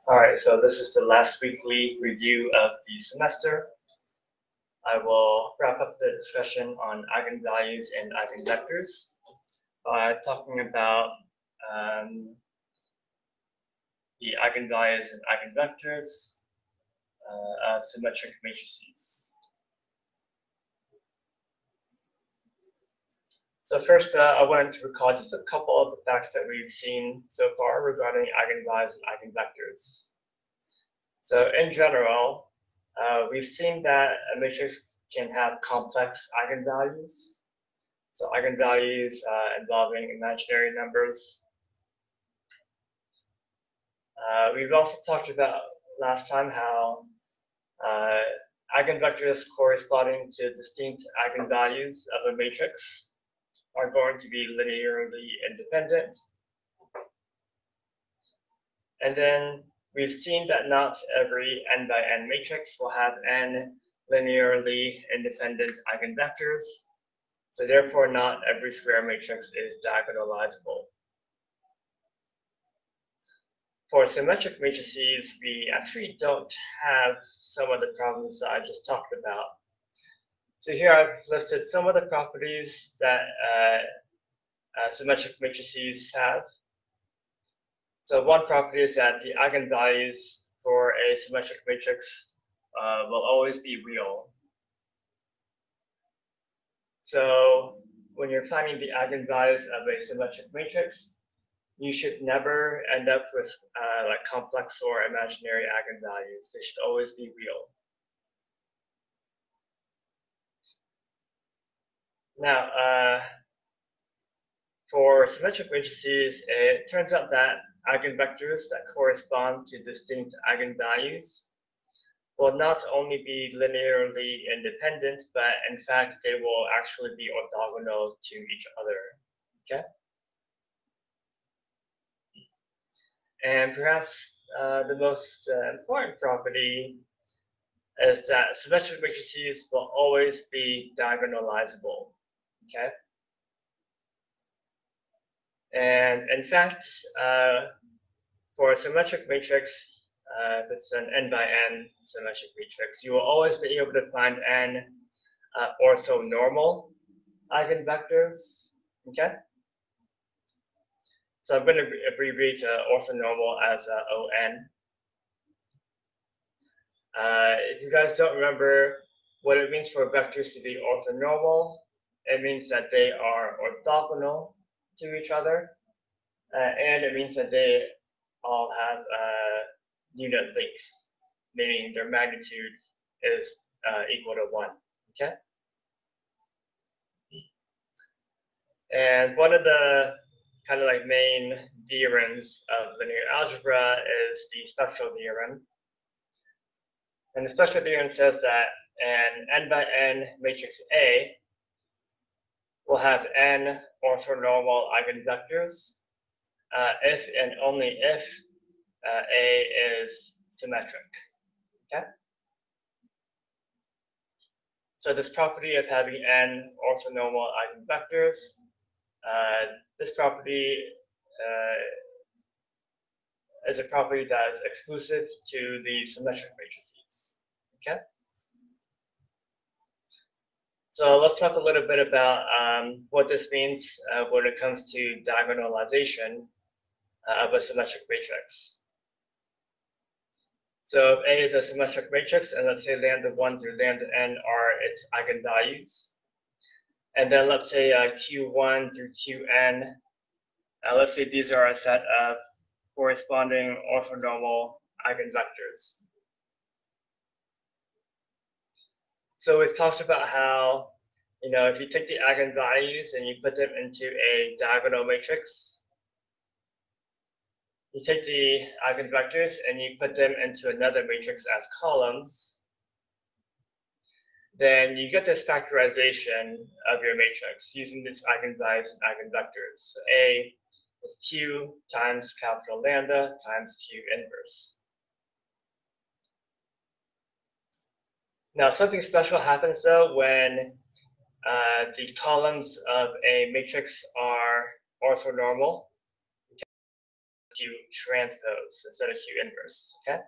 All right, so this is the last weekly review of the semester. I will wrap up the discussion on eigenvalues and eigenvectors by talking about the eigenvalues and eigenvectors of symmetric matrices. So first, I wanted to recall just a couple of the facts that we've seen so far regarding eigenvalues and eigenvectors. So in general, we've seen that a matrix can have complex eigenvalues. So eigenvalues involving imaginary numbers. We've also talked about last time how eigenvectors corresponding to distinct eigenvalues of a matrix are going to be linearly independent. And then we've seen that not every n by n matrix will have n linearly independent eigenvectors. So therefore, not every square matrix is diagonalizable. For symmetric matrices, we actually don't have some of the problems that I just talked about. So here I've listed some of the properties that symmetric matrices have. So one property is that the eigenvalues for a symmetric matrix will always be real. So when you're finding the eigenvalues of a symmetric matrix, you should never end up with like complex or imaginary eigenvalues. They should always be real. Now, for symmetric matrices, it turns out that eigenvectors that correspond to distinct eigenvalues will not only be linearly independent, but in fact, they will actually be orthogonal to each other, okay? And perhaps the most important property is that symmetric matrices will always be diagonalizable, okay? And in fact, for a symmetric matrix, if it's an n by n symmetric matrix, you will always be able to find n orthonormal eigenvectors, okay? So I'm going to abbreviate orthonormal as ON. If you guys don't remember what it means for vectors to be orthonormal, it means that they are orthogonal to each other, and it means that they all have unit length, meaning their magnitude is equal to 1, okay? And one of the kind of like main theorems of linear algebra is the spectral theorem. And the spectral theorem says that an n by n matrix A will have n orthonormal eigenvectors if and only if A is symmetric, okay? So this property of having n orthonormal eigenvectors, this property is a property that is exclusive to the symmetric matrices, okay? So let's talk a little bit about what this means when it comes to diagonalization of a symmetric matrix. So if A is a symmetric matrix, and let's say lambda 1 through lambda n are its eigenvalues, and then let's say Q1 through Qn, let's say these are a set of corresponding orthonormal eigenvectors. So we've talked about how, you know, if you take the eigenvalues and you put them into a diagonal matrix, you take the eigenvectors and you put them into another matrix as columns, then you get this factorization of your matrix using these eigenvalues and eigenvectors. So A is Q times capital lambda times Q inverse. Now, something special happens though when the columns of a matrix are orthonormal. Q transpose instead of Q inverse, okay?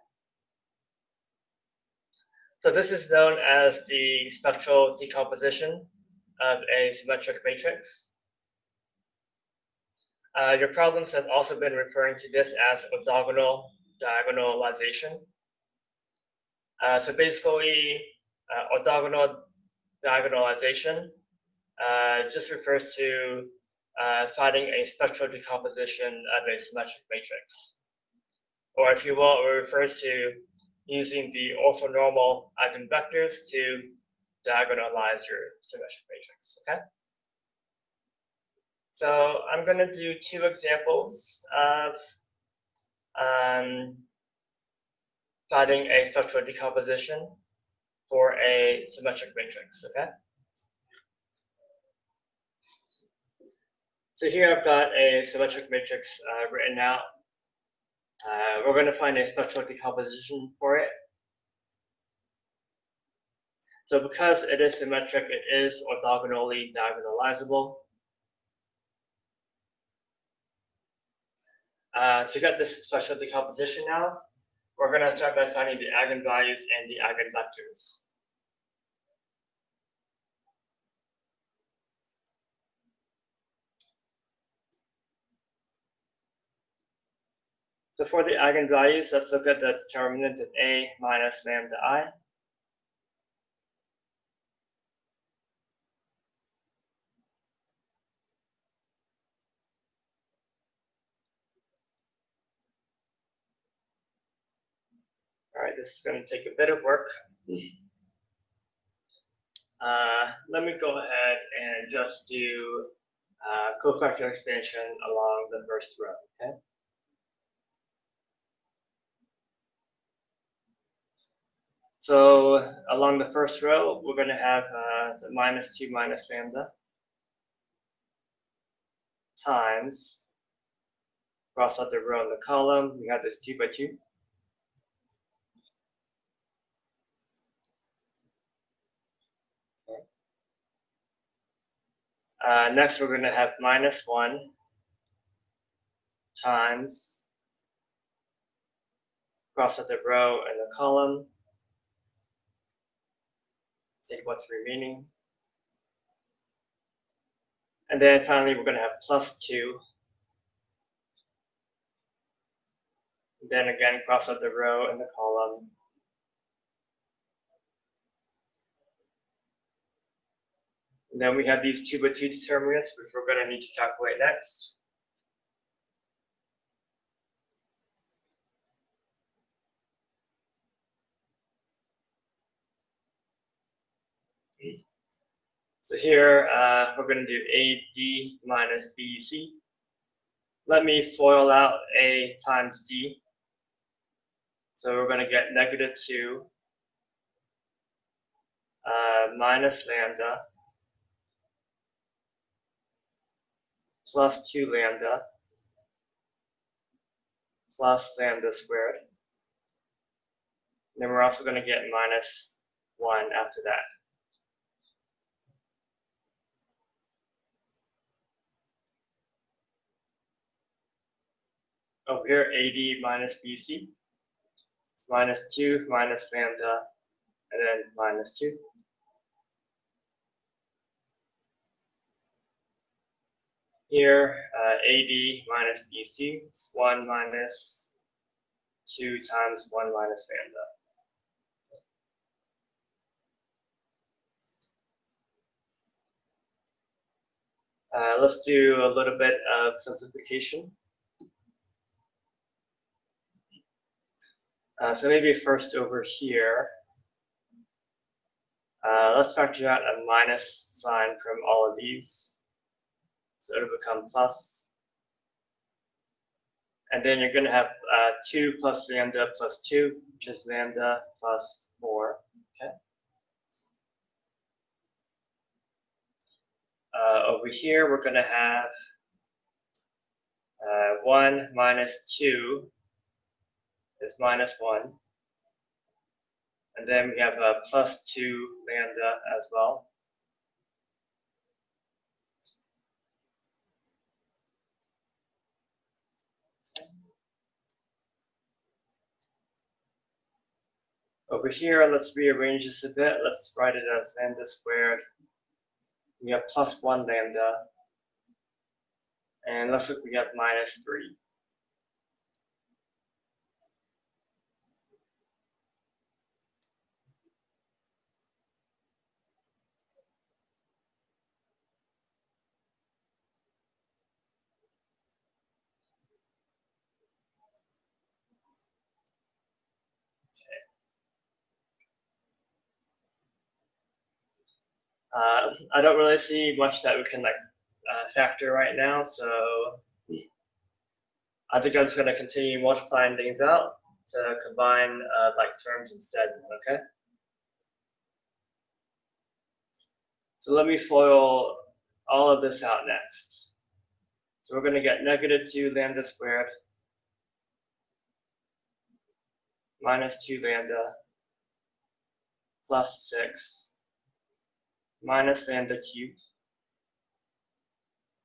So this is known as the spectral decomposition of a symmetric matrix. Your problems have also been referring to this as orthogonal diagonalization. So basically, orthogonal diagonalization just refers to finding a spectral decomposition of a symmetric matrix. Or if you will, it refers to using the orthonormal eigenvectors to diagonalize your symmetric matrix, okay? So I'm going to do two examples of finding a spectral decomposition for a symmetric matrix, okay? So here I've got a symmetric matrix written out. We're going to find a spectral decomposition for it. So because it is symmetric, it is orthogonally diagonalizable. To get this spectral decomposition now, we're going to start by finding the eigenvalues and the eigenvectors. So for the eigenvalues, let's look at the determinant of A minus lambda I. All right, this is going to take a bit of work. Let me go ahead and just do cofactor expansion along the first row, okay? So along the first row, we're going to have the minus 2 minus lambda times, cross out the row and the column, we have this 2 by 2. Next, we're going to have minus 1 times, cross out the row and the column, take what's remaining. And then finally, we're going to have plus 2. Then again, cross out the row and the column. And then we have these 2 by 2 determinants, which we're going to need to calculate next. So here, we're going to do AD minus BC. Let me FOIL out A times D. So we're going to get negative 2 minus lambda plus 2 lambda plus lambda squared. And then we're also going to get minus 1 after that. Over here, AD minus BC. It's minus 2 minus lambda, and then minus 2. Here, AD minus BC, it's 1 minus 2 times 1 minus lambda. Let's do a little bit of simplification. So maybe first over here, let's factor out a minus sign from all of these. So it'll become plus. And then you're going to have 2 plus lambda plus 2, which is lambda plus 4. Okay. Over here, we're going to have 1 minus 2 is minus 1. And then we have a plus 2 lambda as well. Over here, let's rearrange this a bit. Let's write it as lambda squared. We have plus 1 lambda. And looks like we have minus 3. I don't really see much that we can factor right now, so I think I'm just going to continue multiplying things out to combine terms instead. Okay. So let me FOIL all of this out next. So we're going to get negative 2 lambda squared minus 2 lambda plus 6 minus lambda cubed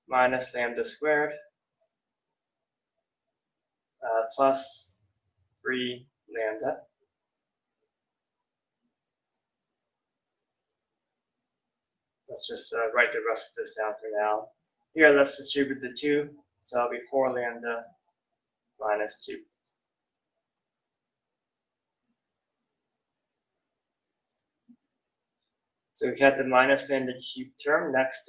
minus lambda squared plus 3 lambda. Let's just write the rest of this down for now. Here, let's distribute the 2, so it'll be 4 lambda minus 2. So we've had the minus lambda cubed term. Next,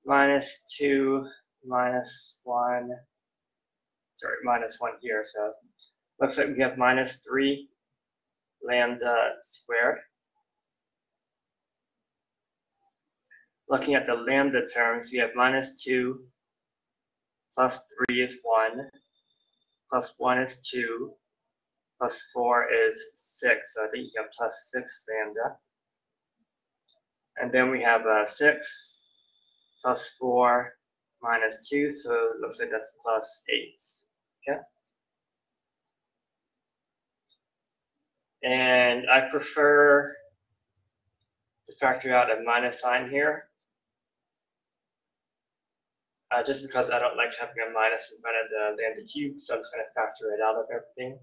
minus 2 minus 1, sorry, minus 1 here. So looks like we have minus 3 lambda squared. Looking at the lambda terms, we have minus 2 plus 3 is 1, plus 1 is 2, plus 4 is 6. So I think you have plus 6 lambda. And then we have 6 plus 4 minus 2, so it looks like that's plus 8. Okay. And I prefer to factor out a minus sign here, just because I don't like having a minus in front of the lambda cube, so I'm just going to factor it out of everything.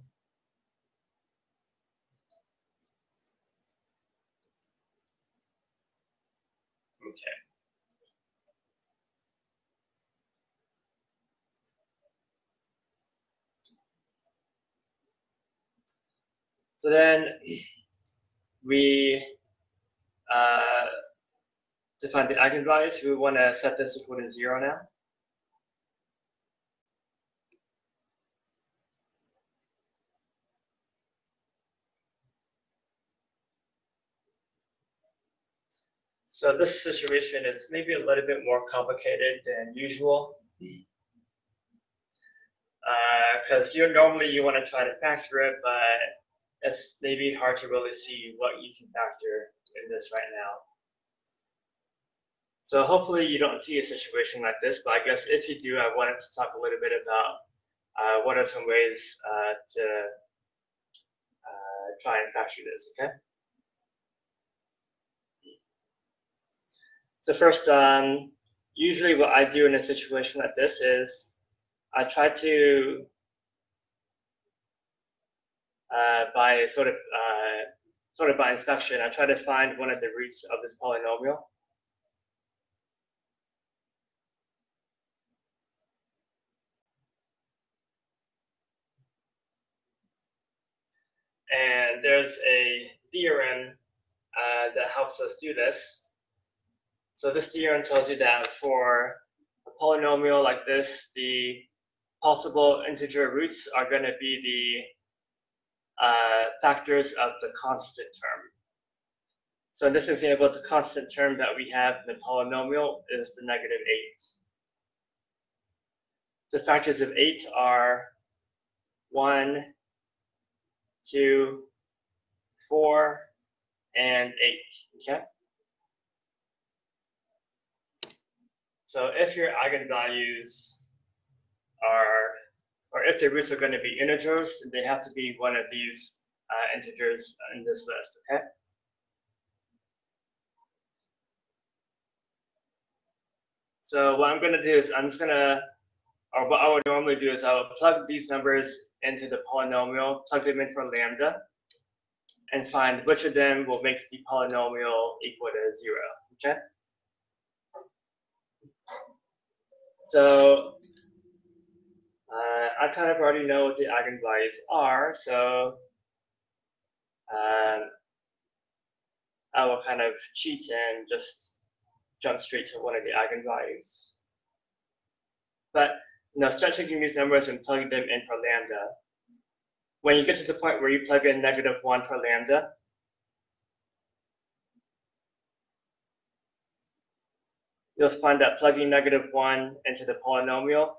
Okay. So then we define the eigenvalues. We want to set this equal to 0 now. So this situation is maybe a little bit more complicated than usual. Because normally you want to try to factor it, but it's maybe hard to really see what you can factor in this right now. So hopefully you don't see a situation like this, but I guess if you do, I wanted to talk a little bit about what are some ways to try and factor this, okay? So first, usually what I do in a situation like this is I try to, by sort of by inspection, I try to find one of the roots of this polynomial. And there's a theorem that helps us do this. So this theorem tells you that for a polynomial like this, the possible integer roots are going to be the factors of the constant term. So in this example, the constant term that we have in the polynomial is the negative 8. The factors of 8 are 1, 2, 4, and 8, okay? So if your eigenvalues are, or if the roots are going to be integers, then they have to be one of these integers in this list, okay? So what I'm going to do is I'm just going to, or what I would normally do is I would plug these numbers into the polynomial, plug them in for lambda, and find which of them will make the polynomial equal to 0, okay? So I kind of already know what the eigenvalues are, so I will kind of cheat and just jump straight to one of the eigenvalues. But start taking these numbers and plugging them in for lambda. When you get to the point where you plug in -1 for lambda, you'll find that plugging -1 into the polynomial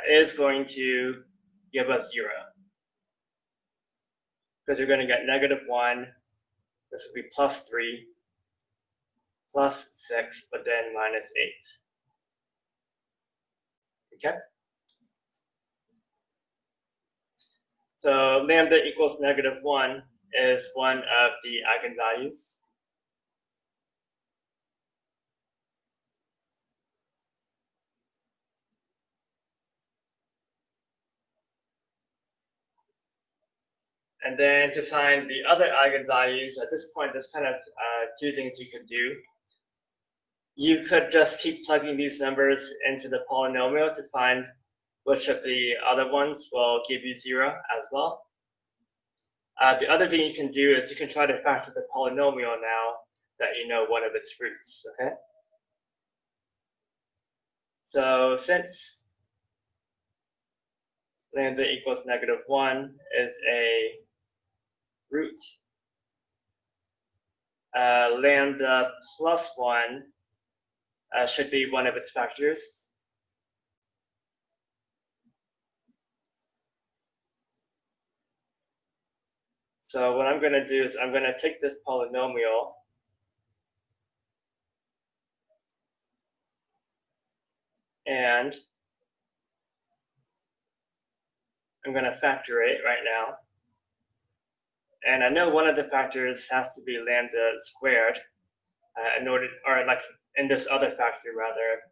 is going to give us 0. Because you're going to get -1, this will be +3, +6, but then -8. Okay? So lambda equals -1 is one of the eigenvalues. And then to find the other eigenvalues, at this point, there's kind of two things you could do. You could just keep plugging these numbers into the polynomial to find which of the other ones will give you 0 as well. The other thing you can do is you can try to factor the polynomial now that you know one of its roots, okay? So since lambda equals -1 is a root, lambda plus 1 should be one of its factors. So what I'm going to do is I'm going to take this polynomial and I'm going to factor it right now. And I know one of the factors has to be lambda squared in order, or like in this other factor rather.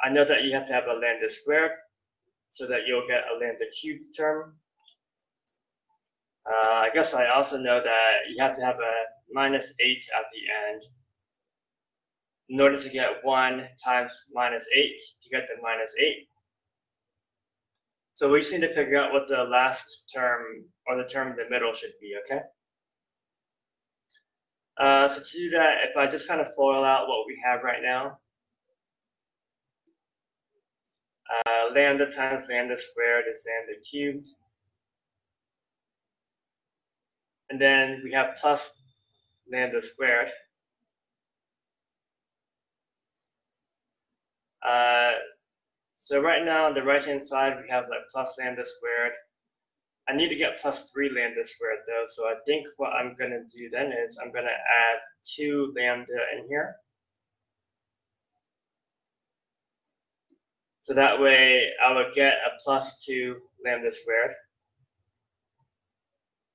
I know that you have to have a lambda squared so that you'll get a lambda cubed term. I guess I also know that you have to have a -8 at the end in order to get 1 times -8 to get the -8. So we just need to figure out what the last term or the term in the middle should be, okay? So to do that, if I just kind of FOIL out what we have right now, lambda times lambda squared is lambda cubed. And then we have plus lambda squared. So right now on the right-hand side, we have like plus lambda squared. I need to get +3 lambda squared though, so I think what I'm going to do then is I'm going to add 2 lambda in here. So that way I would get a +2 lambda squared,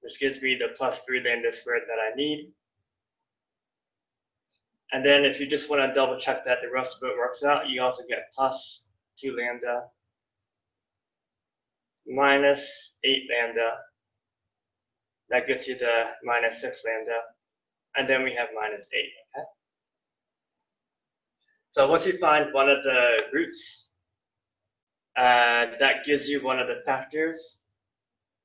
which gives me the +3 lambda squared that I need. And then if you just want to double check that the rest of it works out, you also get +2 lambda minus 8 lambda. That gets you the -6 lambda. And then we have -8, okay? So once you find one of the roots, that gives you one of the factors,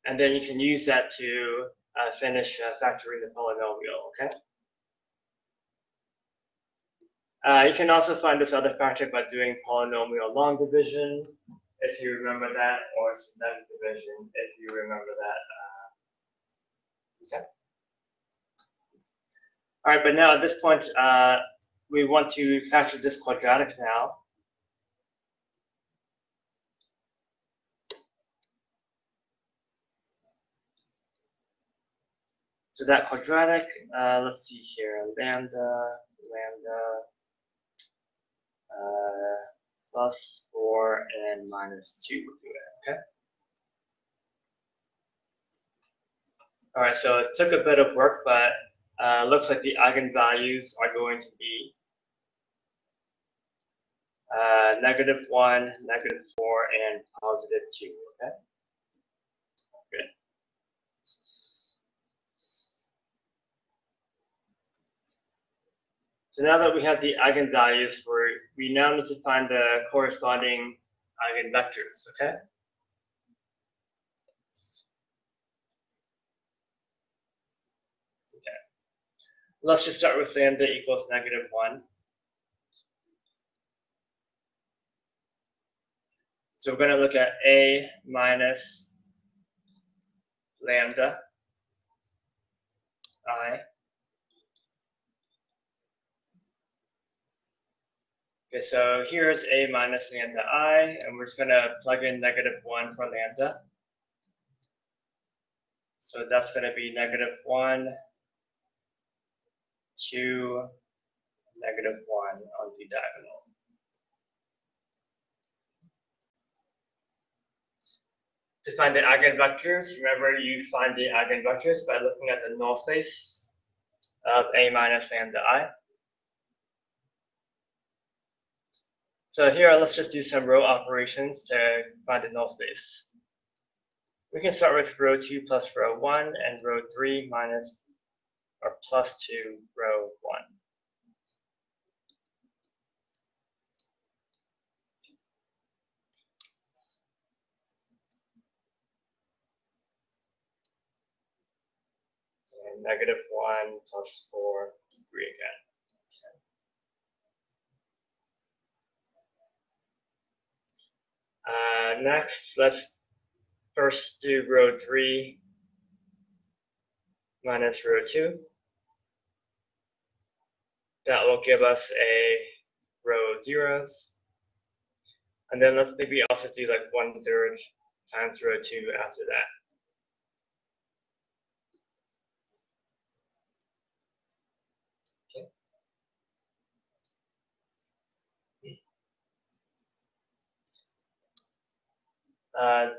and then you can use that to finish factoring the polynomial, okay? You can also find this other factor by doing polynomial long division, if you remember that, or symmetric division, if you remember that. Okay. All right, but now at this point, we want to factor this quadratic now. So that quadratic, let's see here, lambda, +4 and -2 will do it, okay? All right, so it took a bit of work, but looks like the eigenvalues are going to be -1, -4, and +2, okay? Good. So now that we have the eigenvalues, we now need to find the corresponding eigenvectors, okay? Let's just start with lambda equals -1. So we're going to look at A minus lambda I. Okay, so here's A minus lambda I, and we're just going to plug in -1 for lambda. So that's going to be -1, 2, -1 on the diagonal. To find the eigenvectors, remember you find the eigenvectors by looking at the null space of A minus lambda I. So here, let's just do some row operations to find the null space. We can start with row 2 plus row 1 and row 3 minus or plus 2 row 1. And -1 plus 4, 3 again. Next, let's first do row 3 minus row 2. That will give us a row of zeros. And then let's maybe also do like 1/3 times row 2 after that.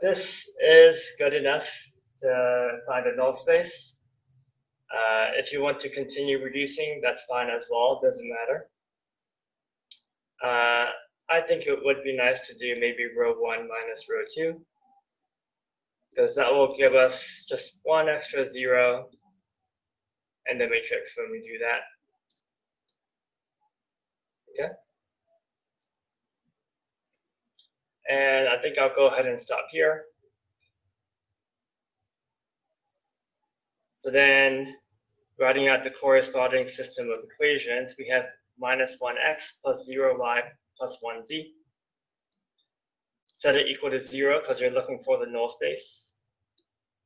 This is good enough to find a null space. If you want to continue reducing, that's fine as well, doesn't matter. I think it would be nice to do maybe row 1 minus row 2, because that will give us just one extra 0 in the matrix when we do that. Okay. And I think I'll go ahead and stop here. So then, writing out the corresponding system of equations, we have -1x plus 0y plus 1z. Set it equal to 0 because you're looking for the null space.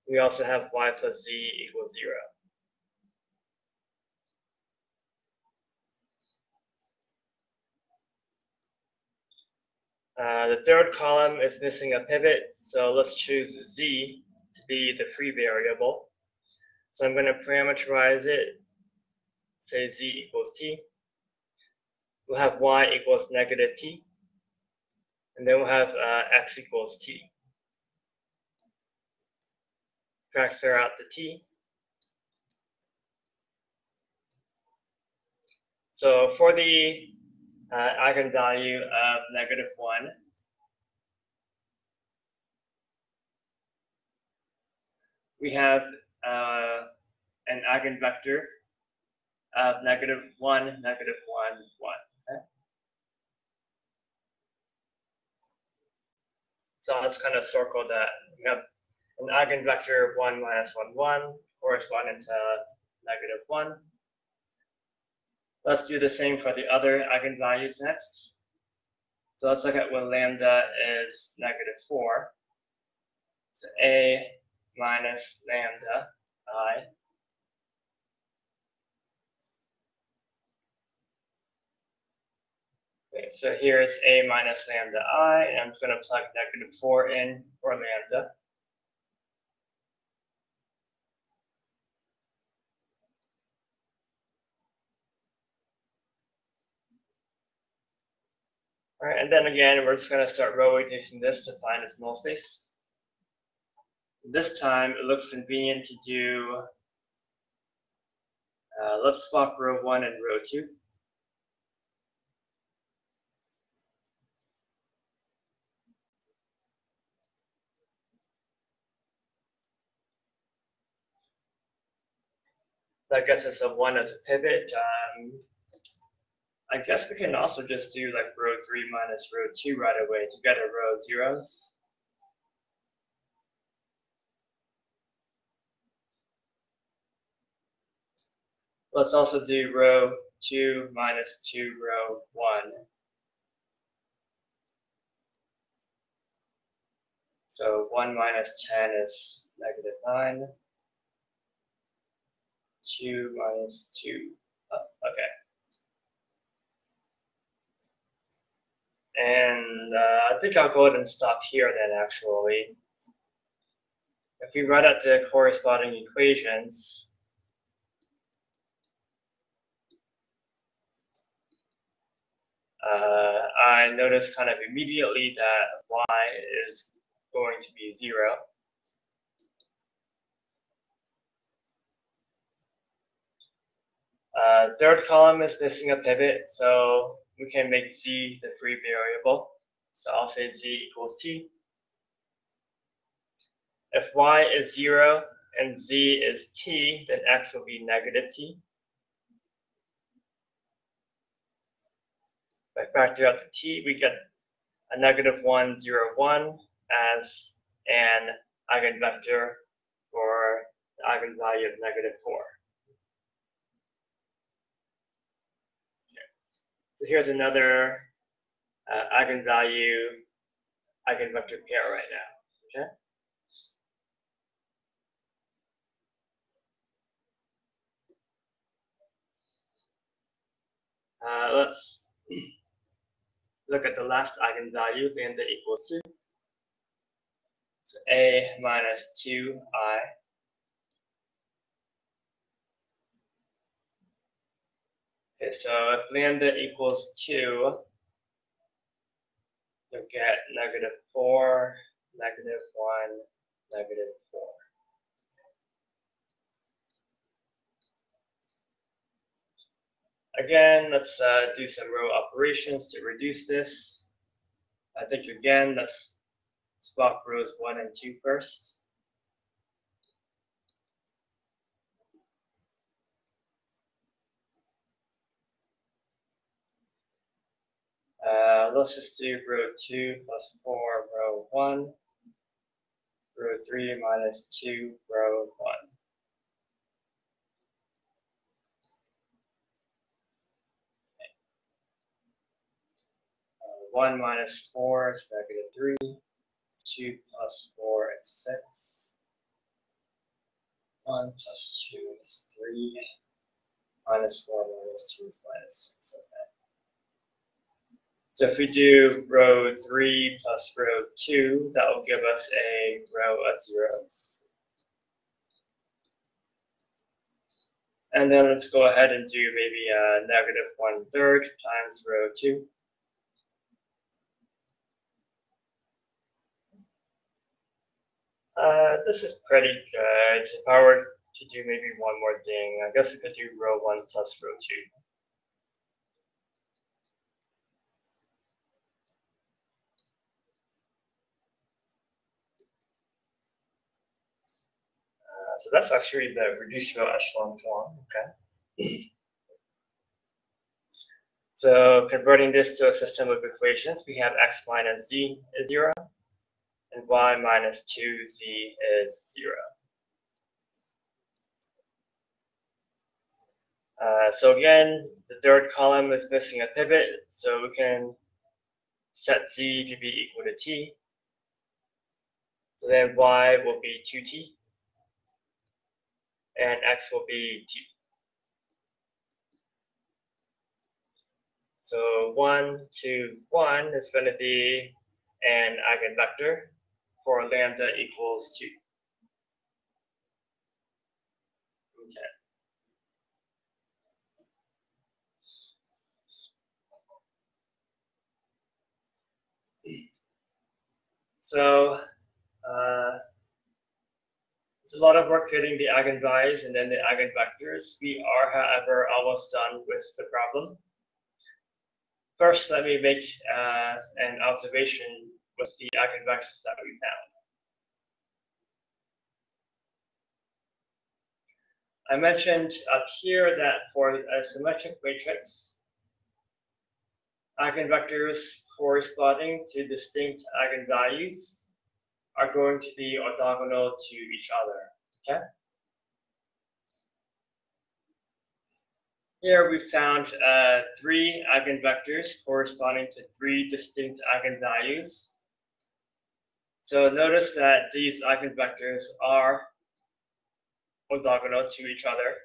We also have y plus z equals 0. The third column is missing a pivot, so let's choose z to be the free variable. So I'm going to parameterize it, say z equals t. We'll have y equals -t, and then we'll have x equals t. Factor out the t. So for the eigenvalue of -1, we have an eigenvector of -1, -1, 1. Okay? So let's kind of circle that. We have an eigenvector 1 minus 1, 1, corresponding to -1. Let's do the same for the other eigenvalues next. So let's look at when lambda is -4. So A minus lambda I. Okay, so here's A minus lambda I, and I'm just going to plug -4 in for lambda. All right, and then again, we're just going to start row reducing this to find its null space. This time, it looks convenient to do, let's swap row 1 and row 2. That gets us a 1 as a pivot. I guess we can also just do like row 3 minus row 2 right away to get a row of zeros. Let's also do row 2 minus 2 row 1. So 1 minus 10 is negative 9. 2 minus 2. Oh, okay. And I think I'll go ahead and stop here then, actually. If we write out the corresponding equations, I notice kind of immediately that y is going to be 0. Third column is missing a pivot, so we can make z the free variable. So I'll say z equals t. If y is 0 and z is t, then x will be negative t. If I factor out the t, we get a negative 1, 0, 1 as an eigenvector for the eigenvalue of negative 4. Okay. So here's another eigenvalue eigenvector pair right now. Okay. Let's look at the last eigenvalue, lambda equals 2. So a minus 2i. Okay, so if lambda equals 2, you'll get negative 4, negative 1, negative 4. Again, let's do some row operations to reduce this. I think again, let's swap rows 1 and 2 first. Let's just do row 2 plus 4 row 1, row 3 minus 2 row 1. 1 minus 4 is negative 3. 2 plus 4 is 6. 1 plus 2 is 3. Minus 4 minus 2 is minus 6. Okay. So if we do row 3 plus row 2, that will give us a row of zeros. And then let's go ahead and do maybe a negative 1/3 times row 2. This is pretty good. If I were to do maybe one more thing, I guess we could do row 1 plus row 2. So that's actually the reduced row echelon form. Okay. So converting this to a system of equations, we have x minus z is 0, and y minus 2z is 0. So again, the third column is missing a pivot, so we can set z to be equal to t. So then y will be 2t, and x will be t. So 1, 2, 1 is going to be an eigenvector for lambda equals 2. Okay. So it's a lot of work creating the eigenvalues and then the eigenvectors. We are, however, almost done with the problem. First, let me make an observation with the eigenvectors that we found. I mentioned up here that for a symmetric matrix, eigenvectors corresponding to distinct eigenvalues are going to be orthogonal to each other, okay? Here we found 3 eigenvectors corresponding to 3 distinct eigenvalues. So notice that these eigenvectors are orthogonal to each other.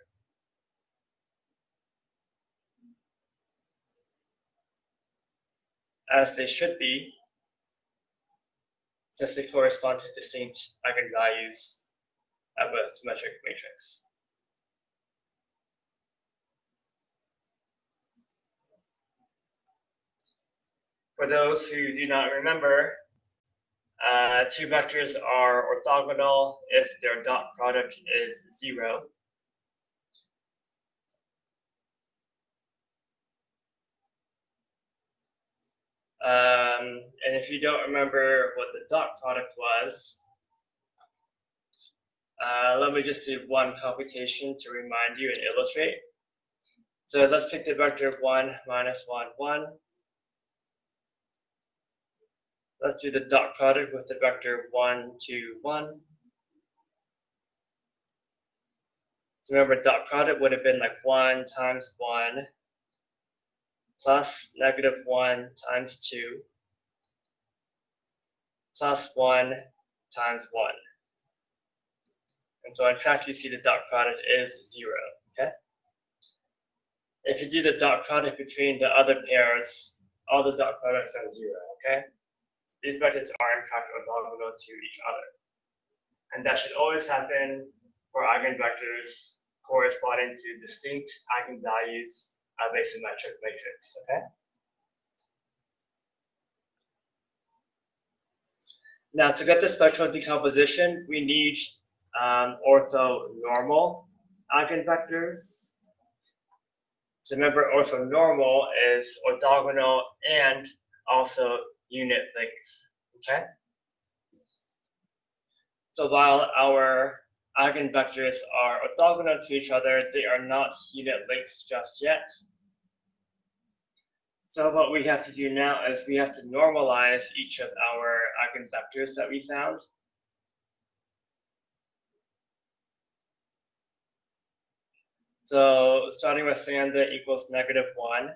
As they should be, since they correspond to distinct eigenvalues of a symmetric matrix. For those who do not remember, 2 vectors are orthogonal if their dot product is 0. And if you don't remember what the dot product was, let me just do one computation to remind you and illustrate. So let's take the vector 1, minus 1, 1. Let's do the dot product with the vector 1, 2, 1. So remember, dot product would have been like 1 times 1 plus negative 1 times 2 plus 1 times 1. And so in fact, you see the dot product is 0, okay? If you do the dot product between the other pairs, all the dot products are 0, okay? These vectors are in fact orthogonal to each other. And that should always happen for eigenvectors corresponding to distinct eigenvalues of a symmetric matrix, okay? Now, to get the spectral decomposition, we need orthonormal eigenvectors. So remember, orthonormal is orthogonal and also unit length, okay? So while our eigenvectors are orthogonal to each other, they are not unit lengths just yet. So what we have to do now is we have to normalize each of our eigenvectors that we found. So starting with lambda equals negative 1,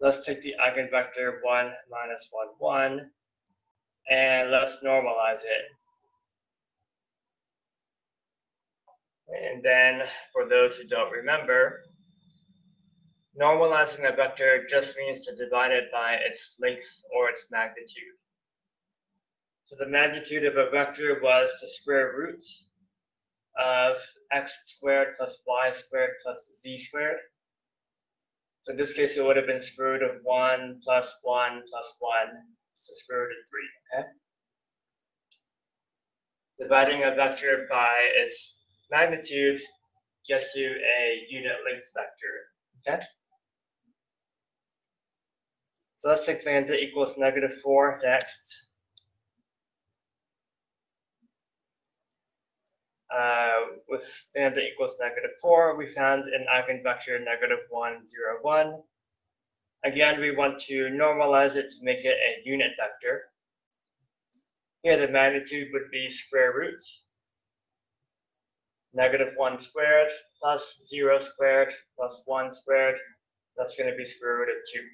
let's take the eigenvector 1 minus 1, 1, and let's normalize it. And then for those who don't remember, normalizing a vector just means to divide it by its length or its magnitude. So the magnitude of a vector was the square root of x squared plus y squared plus z squared. So in this case, it would have been square root of 1 plus 1 plus 1, so square root of 3, okay? Dividing a vector by its magnitude gets you a unit length vector, okay? So let's take lambda equals negative 4 next. With lambda equals negative 4, we found an eigenvector negative 1, 0, 1. Again, we want to normalize it to make it a unit vector. Here, the magnitude would be square root. Negative 1 squared plus 0 squared plus 1 squared. That's going to be square root of 2.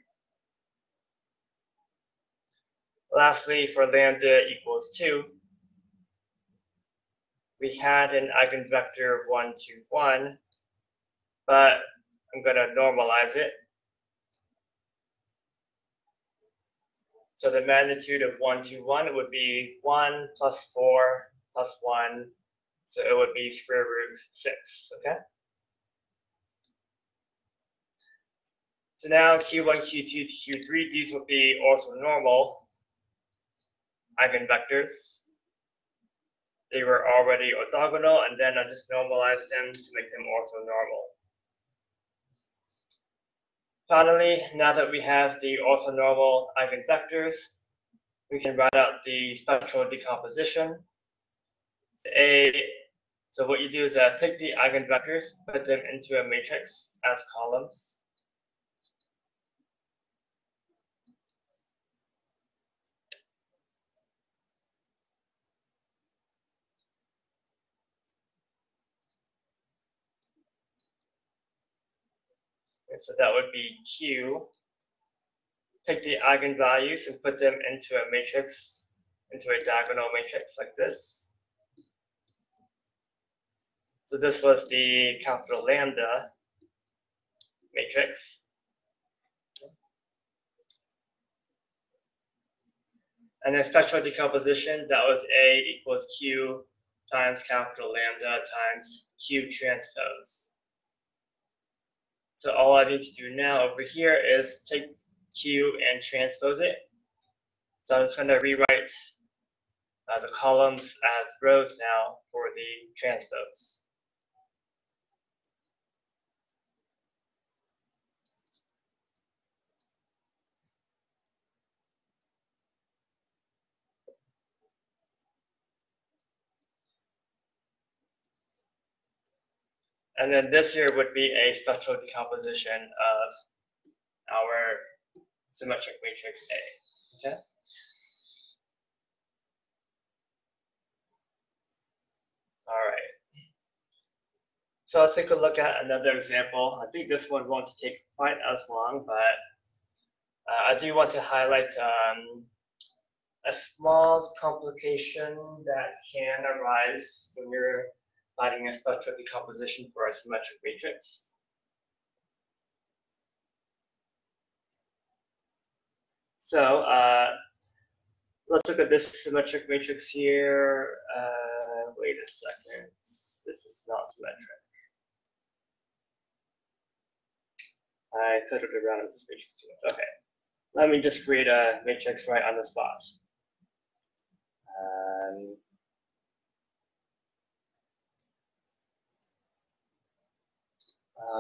Lastly, for lambda equals 2, we had an eigenvector 1, 2, 1, but I'm going to normalize it. So the magnitude of 1, 2, 1 would be 1 plus 4 plus 1, so it would be square root 6, okay? So now Q1, Q2, Q3, these would be orthonormal eigenvectors. They were already orthogonal, and then I just normalized them to make them orthonormal. Finally, now that we have the orthonormal eigenvectors, we can write out the spectral decomposition. So what you do is take the eigenvectors, put them into a matrix as columns. And so that would be Q. Take the eigenvalues and put them into a matrix, into a diagonal matrix like this. So this was the capital lambda matrix. And then spectral decomposition, that was A equals Q times capital lambda times Q transpose. So all I need to do now over here is take Q and transpose it. So I'm just going to rewrite the columns as rows now for the transpose. And then this here would be a spectral decomposition of our symmetric matrix A. Okay. All right. So let's take a look at another example. I think this one won't take quite as long, but I do want to highlight a small complication that can arise when you're finding a spectral decomposition for a symmetric matrix. So let's look at this symmetric matrix here. Wait a second. This is not symmetric. I fiddled around with this matrix too much. Okay. Let me just create a matrix right on the spot.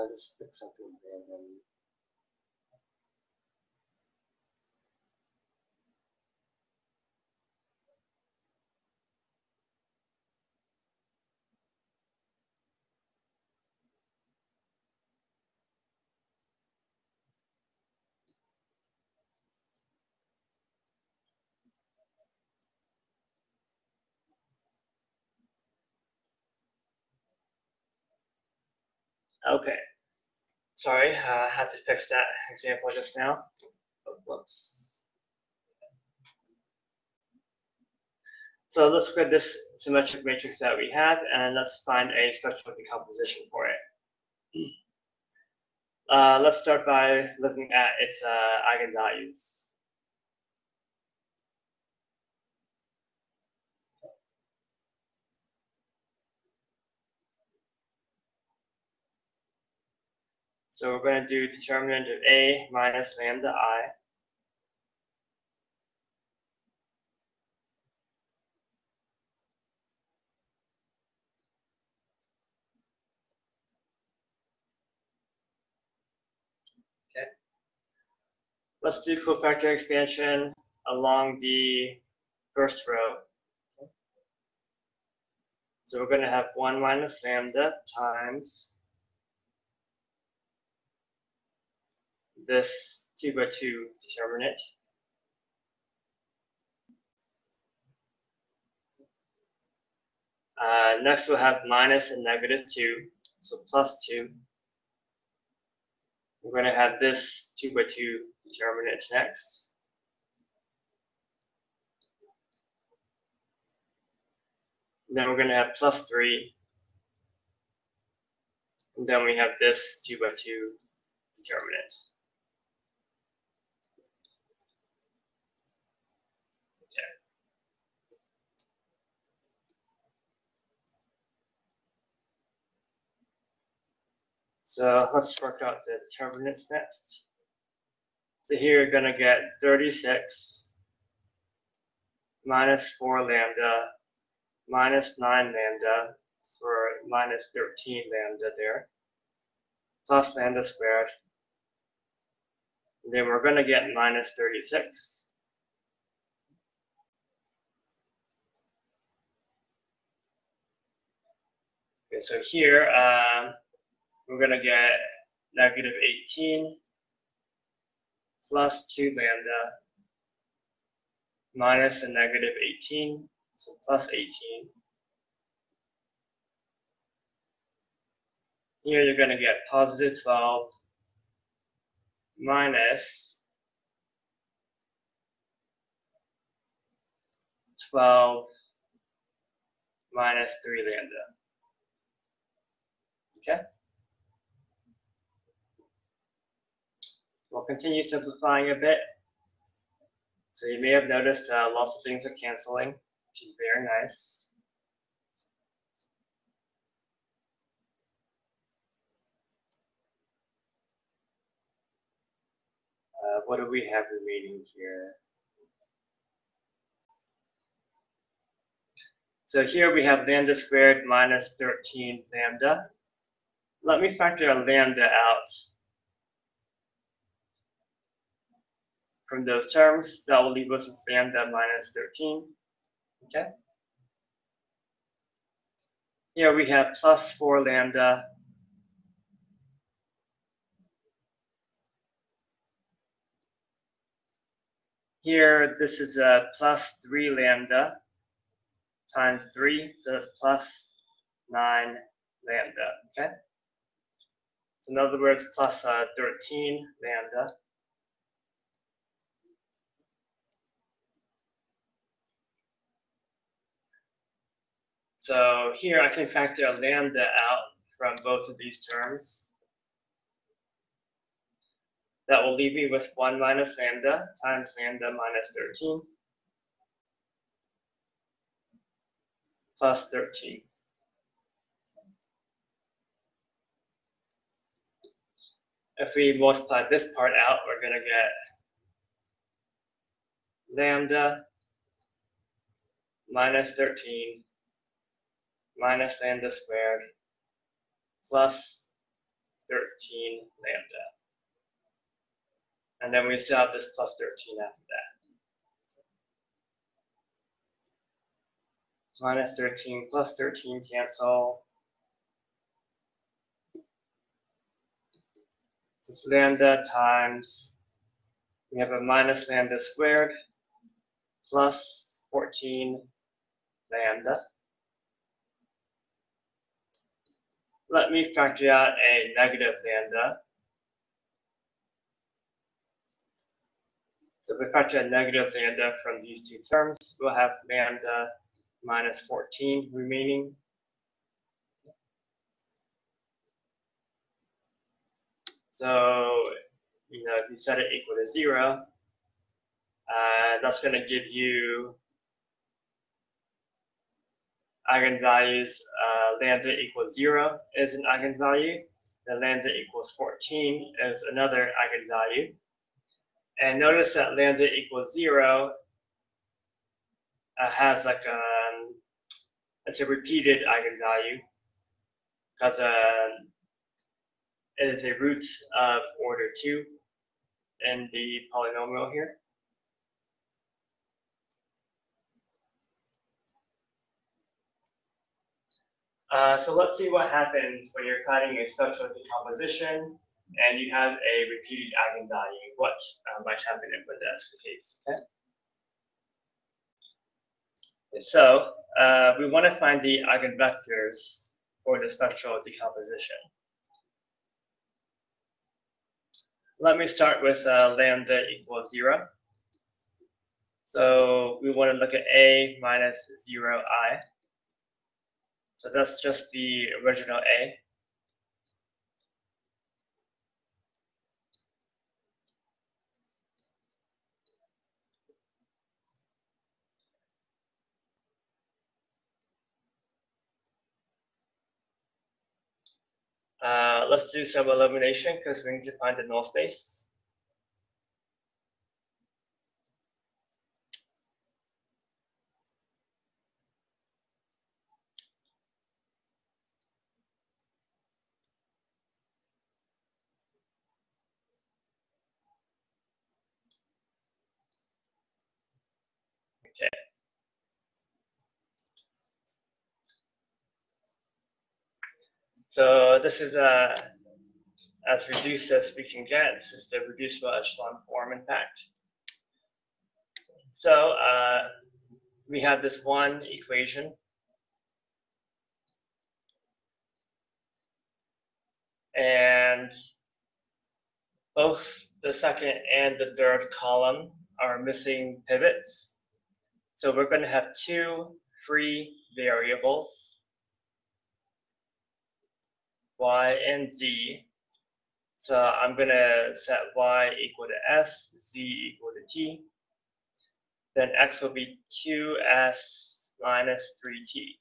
Just pick something random. Okay. Sorry, I had to fix that example just now. Oh, whoops. So let's look at this symmetric matrix that we have, and let's find a spectral decomposition for it. Let's start by looking at its eigenvalues. So we're going to do determinant of A minus lambda I. Okay. Let's do cofactor expansion along the first row. Okay. So we're going to have 1 minus lambda times this 2 by 2 determinant. Next we'll have minus and negative 2, so plus 2. We're going to have this 2 by 2 determinant next. And then we're going to have plus 3. And then we have this 2 by 2 determinant. Okay. So let's work out the determinants next. So here you're going to get 36 minus 4 lambda minus 9 lambda, for minus 13 lambda there, plus lambda squared. And then we're going to get minus 36. Okay, so here we're going to get negative 18 plus 2 lambda minus a negative 18, so plus 18. Here you're going to get positive 12 minus 12 minus 3 lambda. Okay? We'll continue simplifying a bit. So you may have noticed lots of things are canceling, which is very nice. What do we have remaining here? So here we have lambda squared minus 13 lambda. Let me factor a lambda out from those terms. That will leave us with lambda minus 13. Okay. Here we have plus 4 lambda here. This is a plus 3 lambda times 3, so that's plus 9 lambda. Okay. So in other words, plus 13 lambda. So here I can factor a lambda out from both of these terms. That will leave me with 1 minus lambda times lambda minus 13 plus 13. If we multiply this part out, we're going to get lambda minus 13 minus lambda squared plus 13 lambda. And then we still have this plus 13 after that. Minus 13 plus 13 cancel. This lambda times, we have a minus lambda squared plus 14 lambda. Let me factor out a negative lambda. So if we factor a negative lambda from these two terms, we'll have lambda minus 14 remaining. So, if you set it equal to 0, that's going to give you eigenvalues. Lambda equals 0 is an eigenvalue. And lambda equals 14 is another eigenvalue. And notice that lambda equals 0 has like it's a repeated eigenvalue because it is a root of order 2 in the polynomial here. So let's see what happens when you're finding a spectral decomposition and you have a repeated eigenvalue. What might happen when that's the case? Okay. So we want to find the eigenvectors for the spectral decomposition. Let me start with lambda equals 0. So we want to look at a minus 0i. So that's just the original a. Let's do some elimination because we need to find the null space. Okay. So this is as reduced as we can get. This is the reducible echelon form, in fact. So we have this one equation. And both the second and the third column are missing pivots. So we're going to have two free variables, y and z. So I'm going to set y equal to s, z equal to t. Then x will be 2s minus 3t.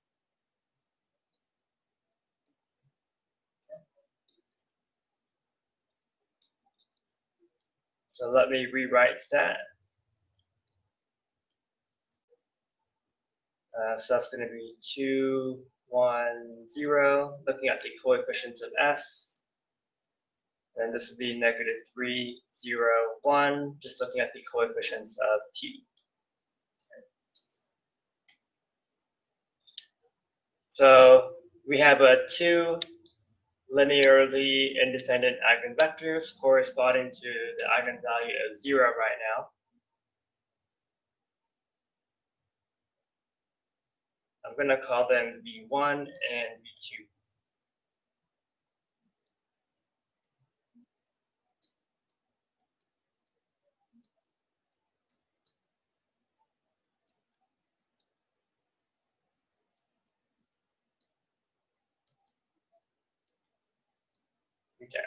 So let me rewrite that. So that's going to be 2, 1, 0, looking at the coefficients of s. And this would be negative 3, 0, 1, just looking at the coefficients of t. So we have two linearly independent eigenvectors corresponding to the eigenvalue of 0 right now. I'm going to call them v1 and v2. Okay.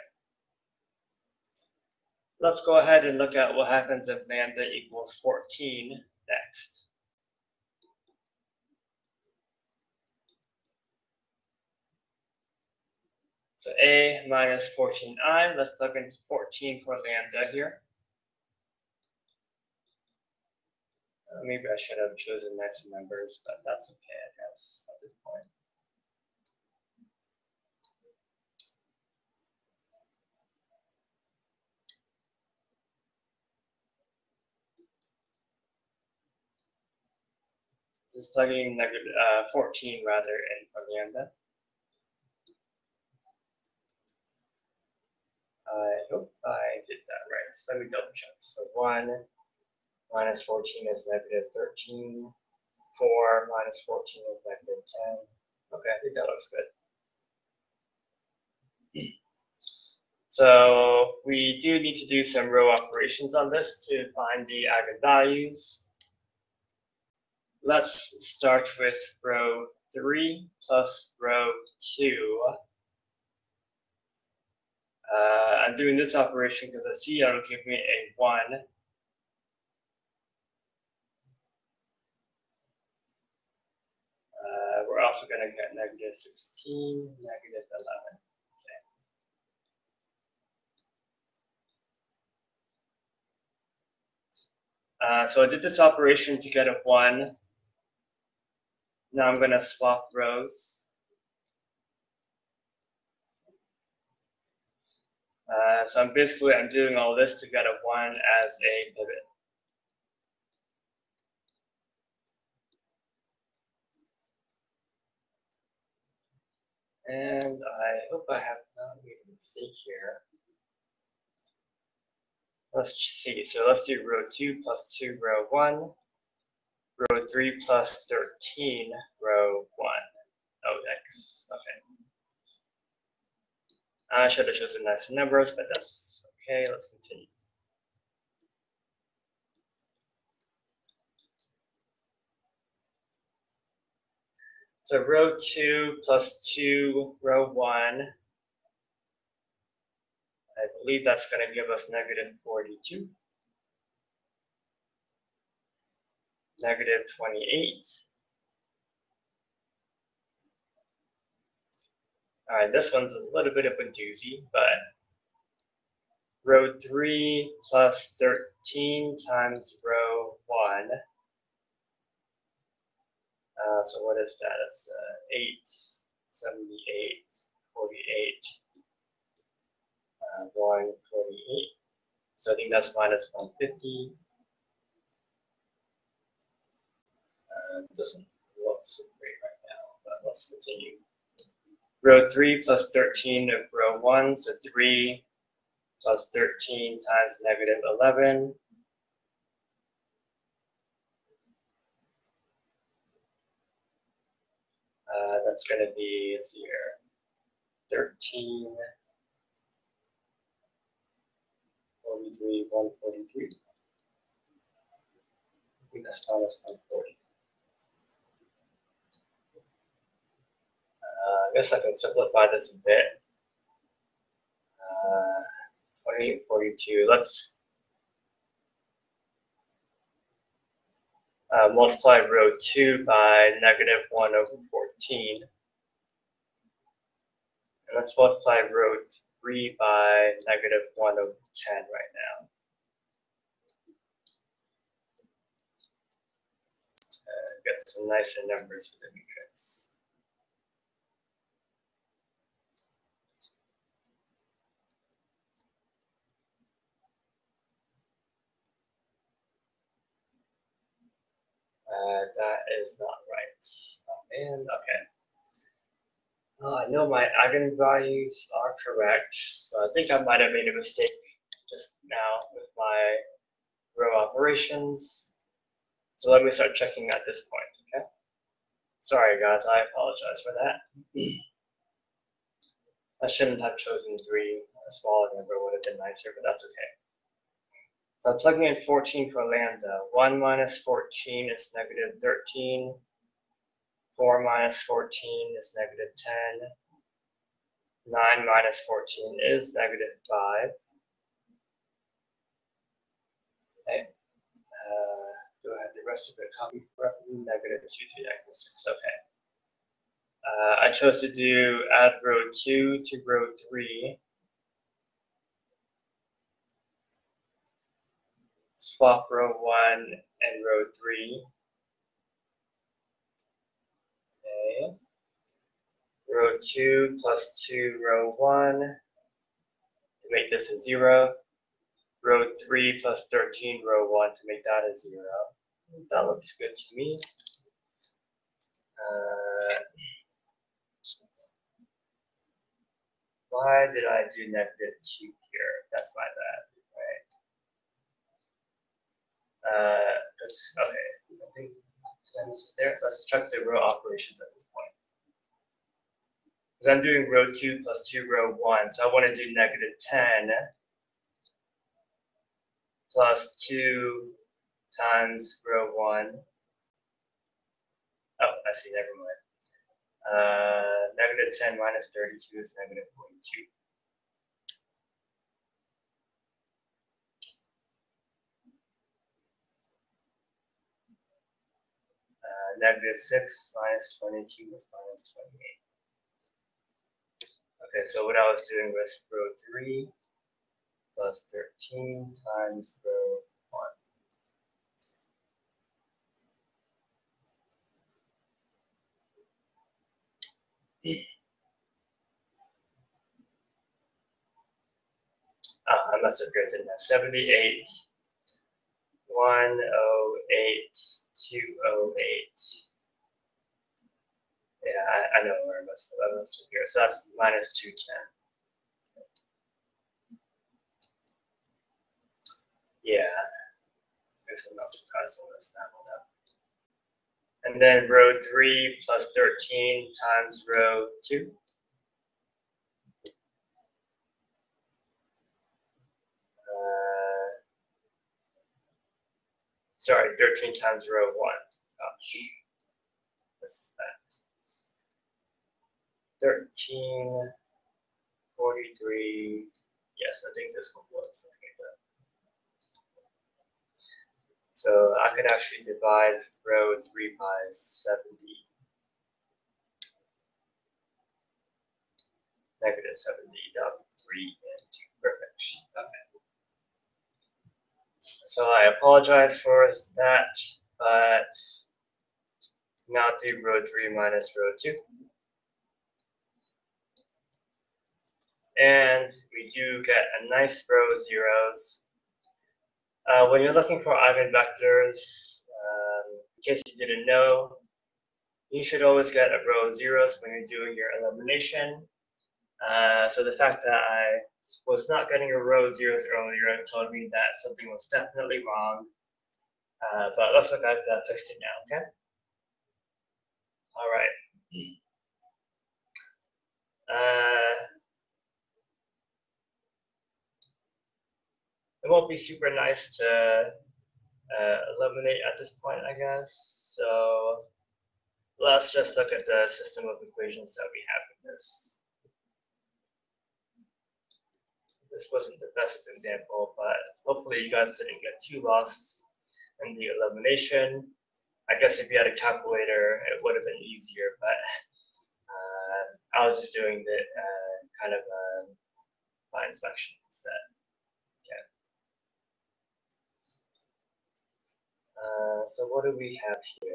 Let's go ahead and look at what happens if lambda equals 14 next. So a minus 14i, let's plug in 14 for lambda here. Maybe I should have chosen nicer numbers, but that's okay, I guess, at this point. Just plugging negative 14 rather in for lambda. I hope I did that right. So let me double check. So 1 minus 14 is negative 13. 4 minus 14 is negative 10. Okay, I think that looks good. So we do need to do some row operations on this to find the eigenvalues. Let's start with row 3 plus row 2. I'm doing this operation because I see it'll give me a 1. We're also going to get negative 16, negative 11. So I did this operation to get a 1. Now I'm going to swap rows. So I'm doing all this to get a 1 as a pivot. And I hope I have not made a mistake here. Let's see, so let's do row 2 plus 2, row 1. Row 3 plus 13, row 1. Oh, X, okay. I should have chosen nicer numbers, but that's okay, let's continue. So row 2 plus 2, row 1. I believe that's going to give us negative 42. Negative 28. All right, this one's a little bit of a doozy, but row 3 plus 13 times row 1. So what is that? It's 8, 78, 48, 148. So I think that's minus 150. Doesn't look so great right now, but let's continue. Row 3 plus 13 of row 1, so 3 plus 13 times negative 11. That's going to be, let's see here, 13, 143, 143. I think that's minus 140. I guess I can simplify this a bit. 28, 42. Let's multiply row 2 by negative 1 over 14. And let's multiply row 3 by negative 1 over 10 right now. Get some nicer numbers for the matrix. That is not right. And okay. I know my eigenvalues are correct, so I think I might have made a mistake just now with my row operations. So let me start checking at this point, okay? Sorry guys, I apologize for that. I shouldn't have chosen 3. A smaller number would have been nicer, but that's okay. So I'm plugging in 14 for lambda. 1 minus 14 is negative 13. 4 minus 14 is negative 10. 9 minus 14 is negative 5. Okay. Do I have the rest of it copied correctly? Negative 2 to negative 6. Okay. I chose to do add row 2 to row 3. Swap row 1 and row 3. Okay. Row 2 plus 2 row 1 to make this a 0. Row 3 plus 13 row 1 to make that a 0. That looks good to me. Why did I do negative 2 here? That's my bad, right? Okay, I think that's there. Let's check the row operations at this point. Because I'm doing row 2 plus 2 row 1, so I want to do negative 10 plus 2 times row 1. Oh, I see, never mind. Negative 10 minus 32 is negative 42. Negative 6 minus 22 is minus 28. Okay, so what I was doing was row 3 plus 13 times row 1. I must have written that. 78, 108, 208. Yeah, I know where I must have here. So that's minus 210. Yeah, I guess I'm not surprised to list that one up. And then row 3 plus 13 times row 2. Sorry, 13 times row 1. Gosh, this is bad. 13, 43. Yes, I think this one was like that. So I could actually divide row 3 by 70. Negative 70, down 3 and 2. Perfect. Okay. So I apologize for that, but now do row 3 minus row 2. And we do get a nice row of zeros. When you're looking for eigenvectors, in case you didn't know, you should always get a row of zeros when you're doing your elimination. So the fact that I was not getting a row of zeros earlier told me that something was definitely wrong. But it looks like I've fixed it now, okay? All right. won't be super nice to eliminate at this point, I guess. So let's just look at the system of equations that we have in this. This wasn't the best example, but hopefully you guys didn't get too lost in the elimination. I guess if you had a calculator, it would have been easier, but I was just doing the kind of by inspection instead. Okay. So what do we have here?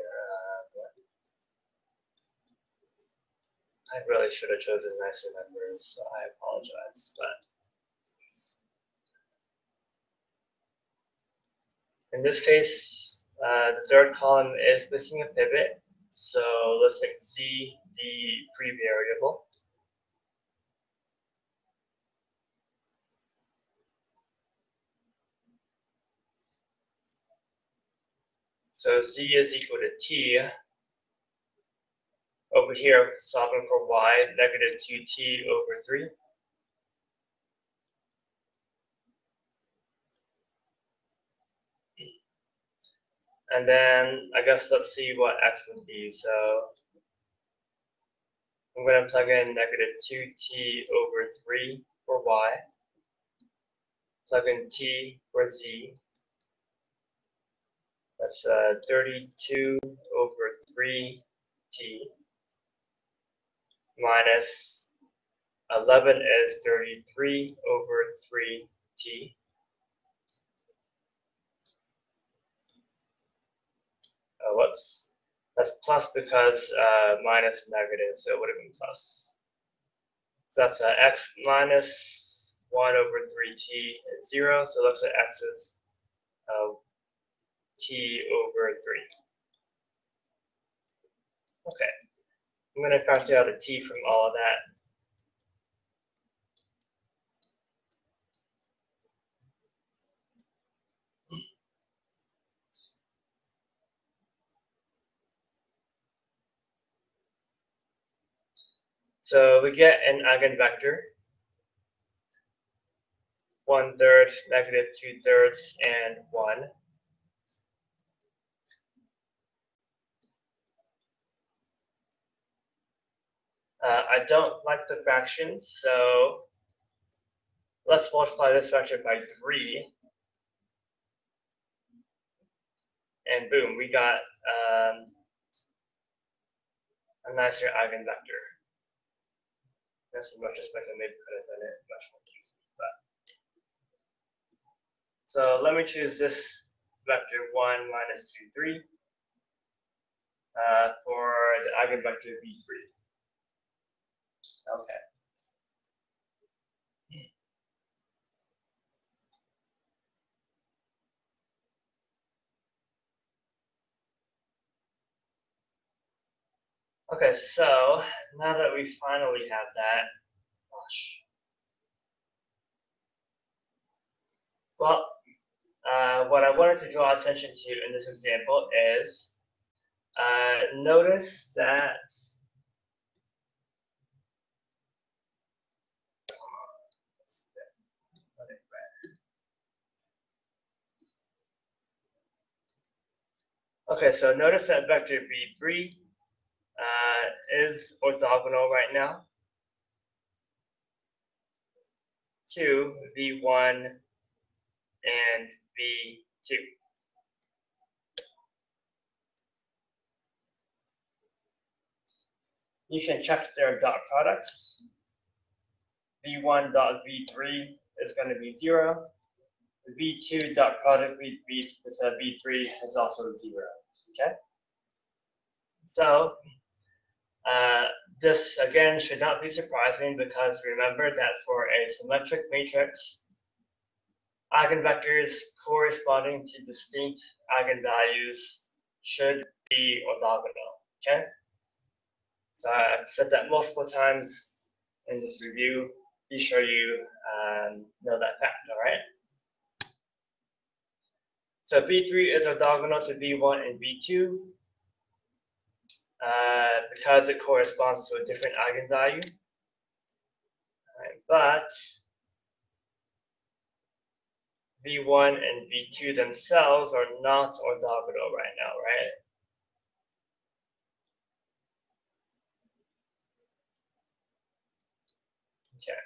I really should have chosen nicer numbers, so I apologize. But in this case, the third column is missing a pivot. So let's make Z the pre-variable. So Z is equal to T. Over here, solving for Y, negative 2T over 3. And then I guess let's see what X would be. So I'm going to plug in negative 2T over 3 for Y. Plug in T for Z. That's 32 over 3T minus 11 is 33 over 3T. Oh, whoops. That's plus because minus is negative, so it would have been plus. So that's X minus 1 over 3T is 0, so it looks like X is T over 3. Okay. I'm going to factor out a T from all of that. So we get an eigenvector, 1/3, negative 2/3, and 1. I don't like the fractions, so let's multiply this vector by 3. And boom, we got a nicer eigenvector. That's in retrospect, I maybe could have done it much more easily. But so let me choose this vector 1 minus 2, 3 for the eigenvector v3. Okay. Okay, so now that we finally have that, gosh. Well, what I wanted to draw attention to in this example is notice that okay, so notice that vector v3 is orthogonal right now to v1 and v2. You can check their dot products. v1 dot v3 is going to be 0. v2 dot product with v3 is also 0. Okay? So this again should not be surprising because remember that for a symmetric matrix, eigenvectors corresponding to distinct eigenvalues should be orthogonal. Okay? So I've said that multiple times in this review. Be sure you know that fact, all right? So v3 is orthogonal to v1 and v2 because it corresponds to a different eigenvalue. Right, but v1 and v2 themselves are not orthogonal right now, right? Okay.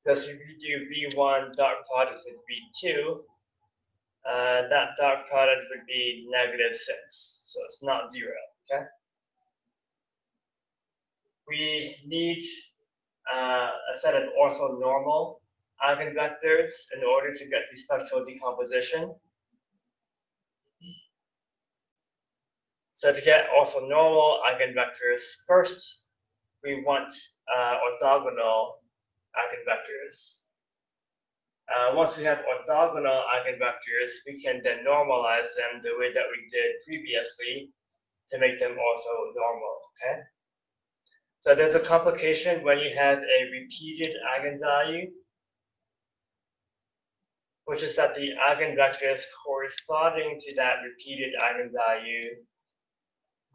Because if you do v1 dot product with v2, that dot product would be -6, so it's not 0, okay? We need a set of orthonormal eigenvectors in order to get the spectral decomposition. So to get orthonormal eigenvectors, first we want orthogonal eigenvectors. Once we have orthogonal eigenvectors, we can then normalize them the way that we did previously to make them orthonormal, okay? So there's a complication when you have a repeated eigenvalue, which is that the eigenvectors corresponding to that repeated eigenvalue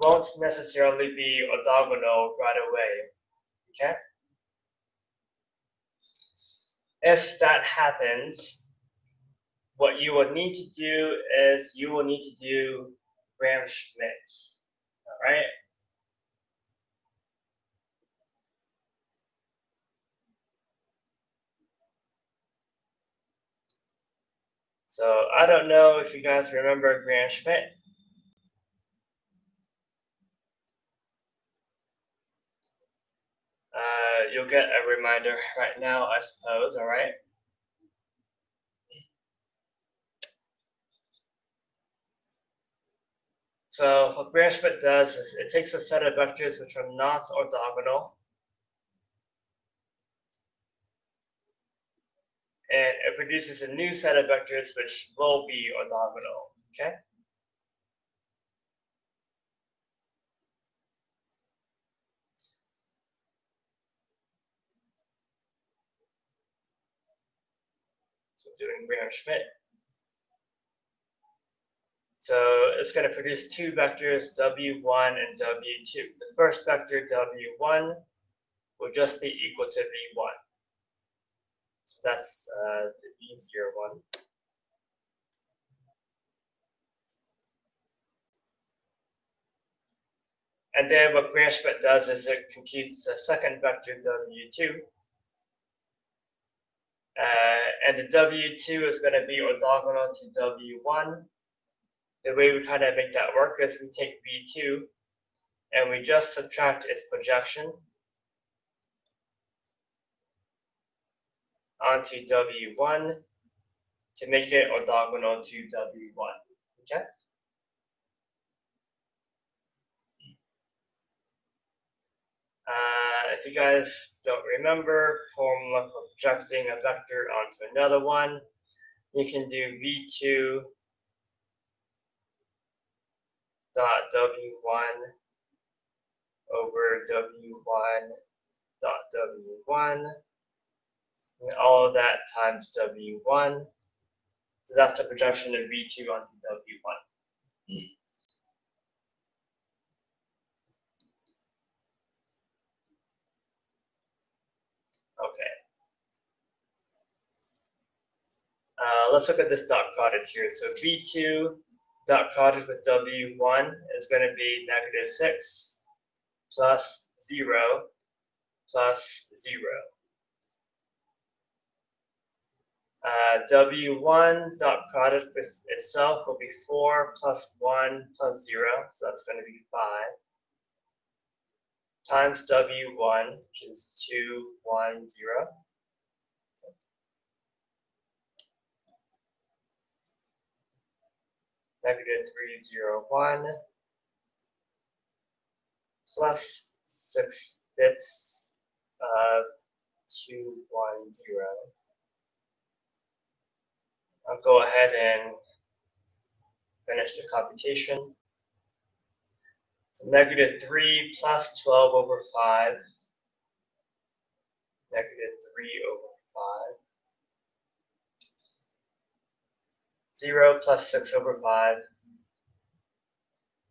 won't necessarily be orthogonal right away, okay? If that happens, what you will need to do is you will need to do Gram-Schmidt, all right? So I don't know if you guys remember Gram-Schmidt. You'll get a reminder right now, I suppose, all right? So what Gram-Schmidt does is it takes a set of vectors which are not orthogonal, and it produces a new set of vectors which will be orthogonal, okay? So doing Gram-Schmidt. So it's going to produce two vectors, w1 and w2. The first vector, w1, will just be equal to v1. So that's the easier one. And then what Gram-Schmidt does is it computes the second vector, w2. And the w2 is going to be orthogonal to w1. The way we try to make that work is we take v2 and we just subtract its projection onto w1 to make it orthogonal to w1, okay? If you guys don't remember formula for projecting a vector onto another one, you can do v2 dot w1 over w1 dot w1, and all of that times w1. So that's the projection of v2 onto w1. Okay. Let's look at this dot product here. So v2 dot product with w1 is going to be -6 plus 0 plus 0. W1 dot product with itself will be 4 plus 1 plus 0, so that's going to be 5, times W1, which is 2, 1, 0. -3, 0, 1, plus 6/5 of 2, 1, 0. I'll go ahead and finish the computation. So -3 plus 12 over 5, -3 over 5. 0 plus 6 over 5,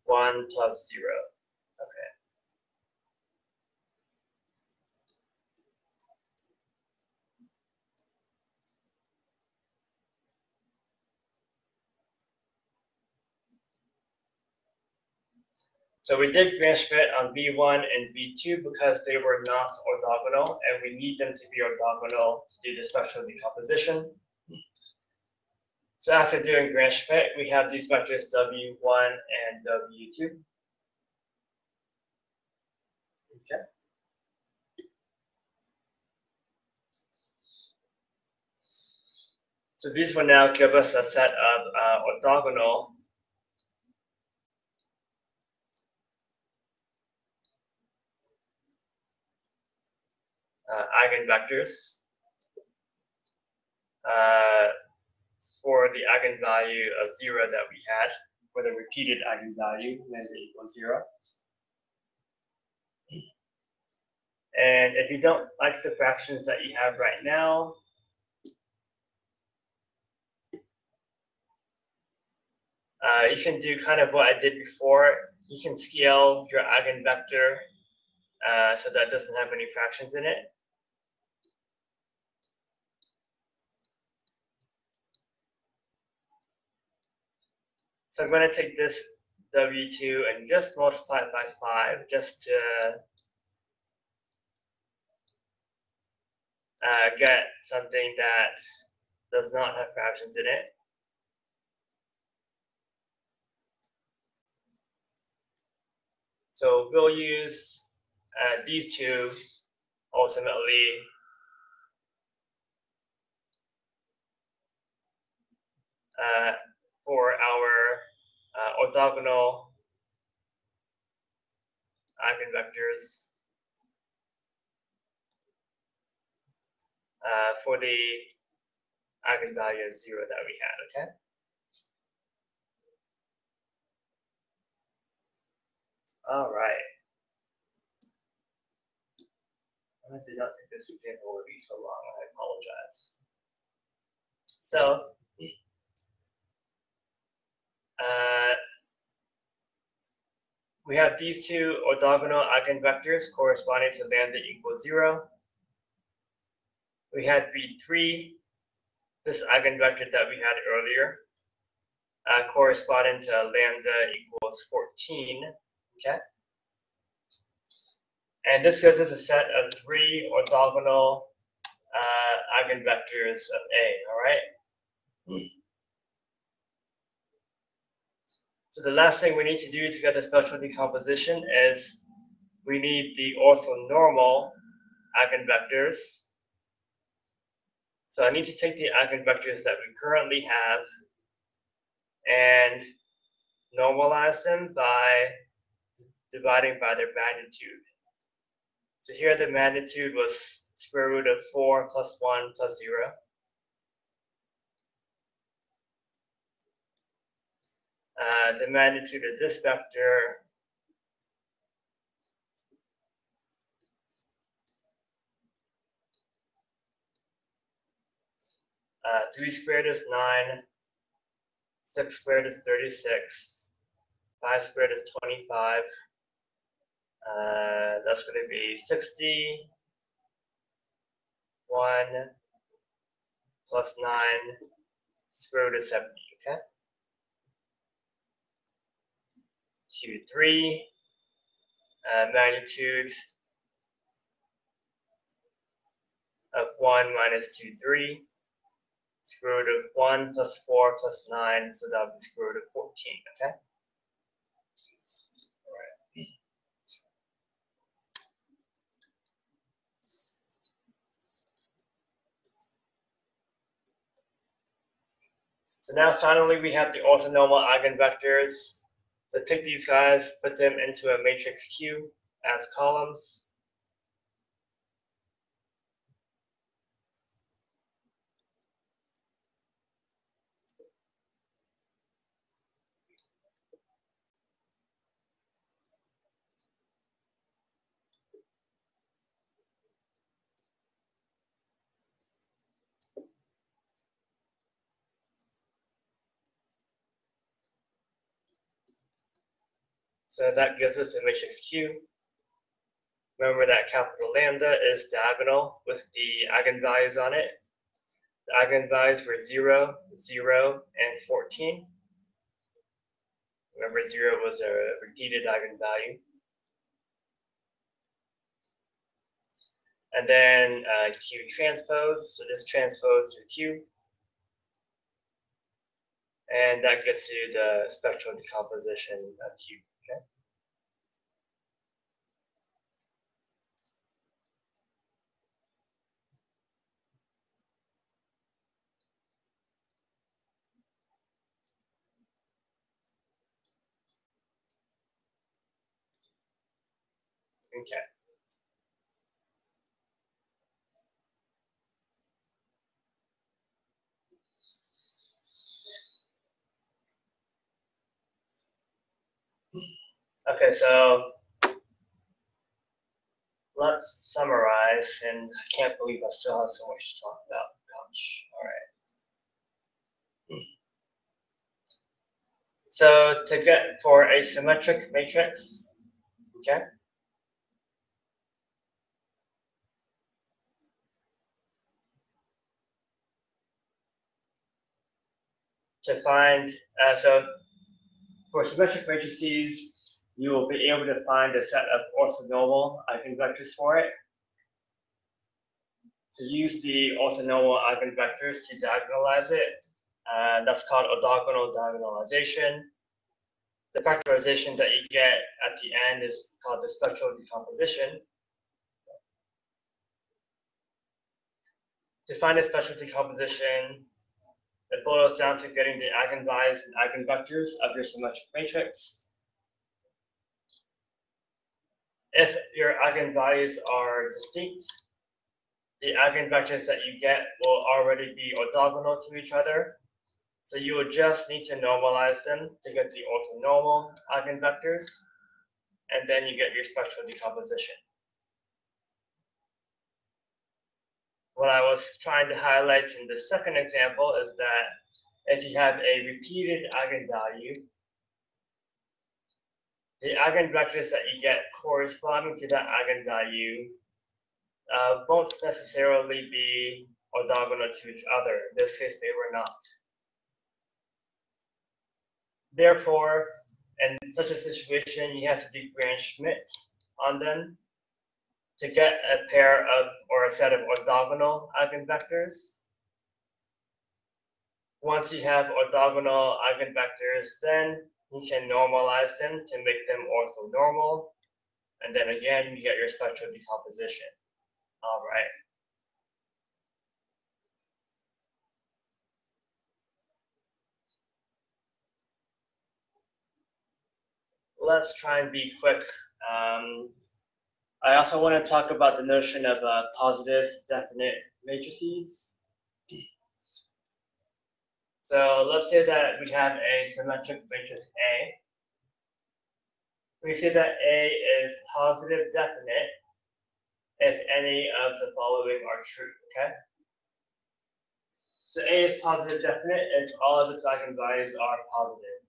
1 plus 0. Okay. So we did branch fit on V1 and V2 because they were not orthogonal, and we need them to be orthogonal to do the spectral decomposition. So after doing branch fit, we have these vectors W1 and W2. Okay. So these will now give us a set of orthogonal eigenvectors for the eigenvalue of 0 that we had, for the repeated eigenvalue, lambda equals 0. And if you don't like the fractions that you have right now, you can do kind of what I did before. You can scale your eigenvector so that it doesn't have any fractions in it. So I'm going to take this W2 and just multiply it by 5 just to get something that does not have fractions in it. So we'll use these two ultimately for our orthogonal eigenvectors for the eigenvalue of 0 that we had, okay? All right. I did not think this example would be so long. I apologize. So, we have these two orthogonal eigenvectors corresponding to lambda equals 0. We had V3, this eigenvector that we had earlier, corresponding to lambda equals 14. Okay. And this gives us a set of 3 orthogonal eigenvectors of A, all right? So the last thing we need to do to get the spectral decomposition is we need the orthonormal eigenvectors. So I need to take the eigenvectors that we currently have and normalize them by dividing by their magnitude. So here the magnitude was square root of 4 plus 1 plus 0. The magnitude of this vector uh, 3 squared is 9, 6 squared is 36, 5 squared is 25. That's going to be 60, 1 plus 9, square root of 70, okay? Q3, magnitude of 1 minus 2, 3, square root of 1 plus 4 plus 9, so that would be square root of 14, okay? All right. So now finally we have the orthonormal eigenvectors. So take these guys, put them into a matrix Q as columns. So that gives us a matrix Q. Remember that capital lambda is diagonal with the eigenvalues on it. The eigenvalues were 0, 0, and 14. Remember, 0 was a repeated eigenvalue. And then Q transpose, so this transpose through Q. And that gets you the spectral decomposition of Q, okay? Okay. Okay, so let's summarize, and I can't believe I still have so much to talk about. Gosh, all right. So to get for a symmetric matrix, okay, to find, so for symmetric matrices, you will be able to find a set of orthogonal eigenvectors for it. To use the orthogonal eigenvectors to diagonalize it, that's called orthogonal diagonalization. The factorization that you get at the end is called the spectral decomposition. To find the spectral decomposition, it boils down to getting the eigenvalues and eigenvectors of your symmetric matrix. If your eigenvalues are distinct, the eigenvectors that you get will already be orthogonal to each other. So you would just need to normalize them to get the orthonormal eigenvectors, and then you get your spectral decomposition. What I was trying to highlight in the second example is that if you have a repeated eigenvalue, the eigenvectors that you get corresponding to that eigenvalue won't necessarily be orthogonal to each other. In this case, they were not. Therefore, in such a situation, you have to do Grand-Schmidt on them to get a pair of, or a set of orthogonal eigenvectors. Once you have orthogonal eigenvectors, then you can normalize them to make them orthonormal. And then again, you get your spectral decomposition. All right. Let's try and be quick. I also want to talk about the notion of positive definite matrices. So let's say that we have a symmetric matrix A. We say that A is positive definite if any of the following are true, okay? So A is positive definite if all of its eigenvalues are positive.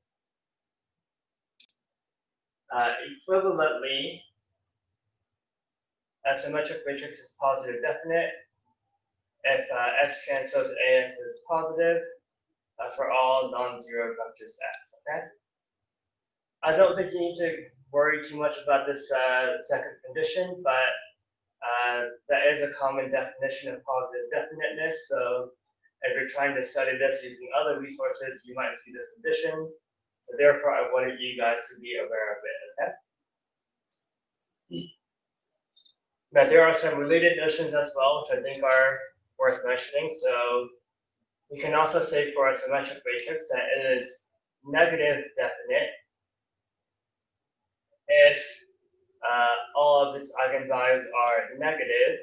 Equivalently, a symmetric matrix is positive definite if x transpose AX is positive for all non-zero vectors x, okay? I don't think you need to worry too much about this second condition, but that is a common definition of positive definiteness. So if you're trying to study this using other resources, you might see this condition. So therefore, I wanted you guys to be aware of it, okay? Now, there are some related notions as well, which I think are worth mentioning. So you can also say for a symmetric matrix that it is negative definite if all of its eigenvalues are negative,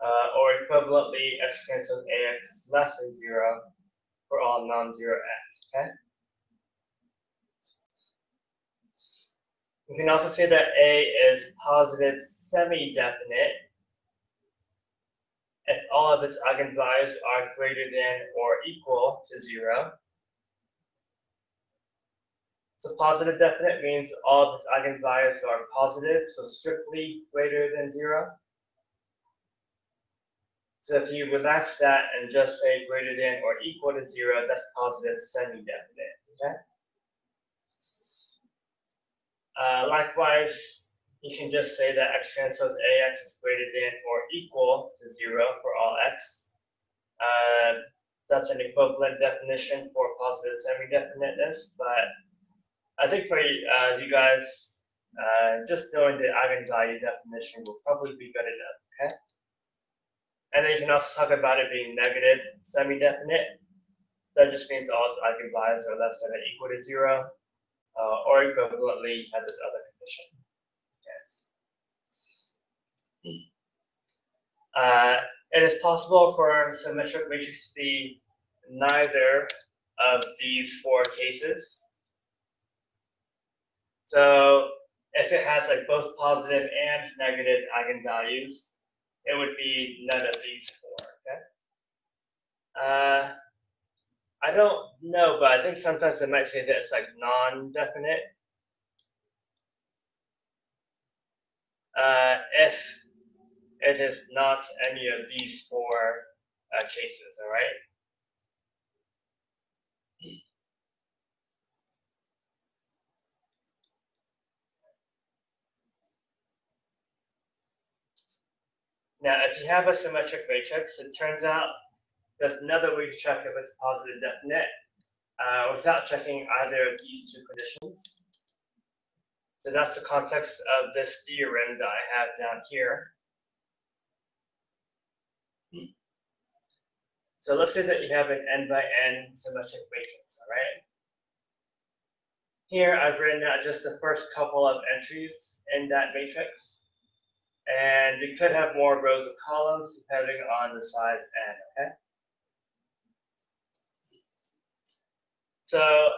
or equivalently, x transpose AX is less than 0 for all non-zero x, okay? We can also say that A is positive semi-definite if all of its eigenvalues are greater than or equal to 0. So positive definite means all of its eigenvalues are positive, so strictly greater than 0. So if you relax that and just say greater than or equal to 0, that's positive semi-definite, okay? Likewise, you can just say that x transpose ax is greater than or equal to 0 for all x. That's an equivalent definition for positive semi-definiteness, but I think for you guys, just knowing the eigenvalue definition will probably be good enough, okay? And then you can also talk about it being negative semi-definite. That just means all its eigenvalues are less than or equal to 0, or equivalently, you have this other condition. Yes. It is possible for symmetric matrix to be neither of these 4 cases. So if it has like both positive and negative eigenvalues, it would be none of these 4. Okay. I don't know, but I think sometimes they might say that it's like non-definite. If it is not any of these 4 cases, all right? Now, if you have a symmetric matrix, it turns out there's another way to check if it's positive definite without checking either of these 2 conditions. So that's the context of this theorem that I have down here. So let's say that you have an n by n symmetric matrix, all right? Here I've written out just the first couple of entries in that matrix. And you could have more rows and columns depending on the size n, okay? So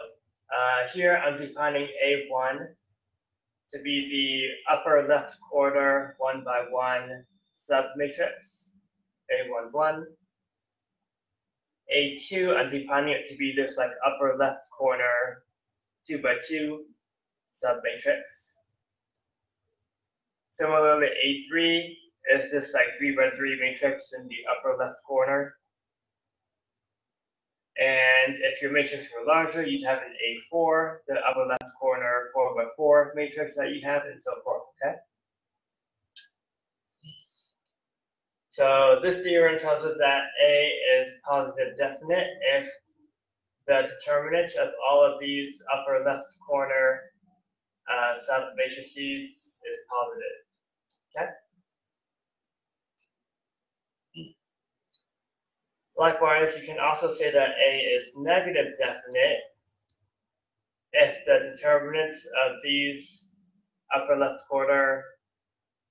here I'm defining A1 to be the upper left corner 1 by 1 submatrix, A11. A2, I'm defining it to be this like upper left corner 2 by 2 submatrix. Similarly, A3 is this like 3 by 3 matrix in the upper left corner. And if your matrix were larger, you'd have an A4, the upper left corner 4 by 4 matrix that you have, and so forth, okay? So this theorem tells us that A is positive definite if the determinant of all of these upper left corner submatrices is positive, okay? Likewise, you can also say that A is negative definite if the determinants of these upper left corner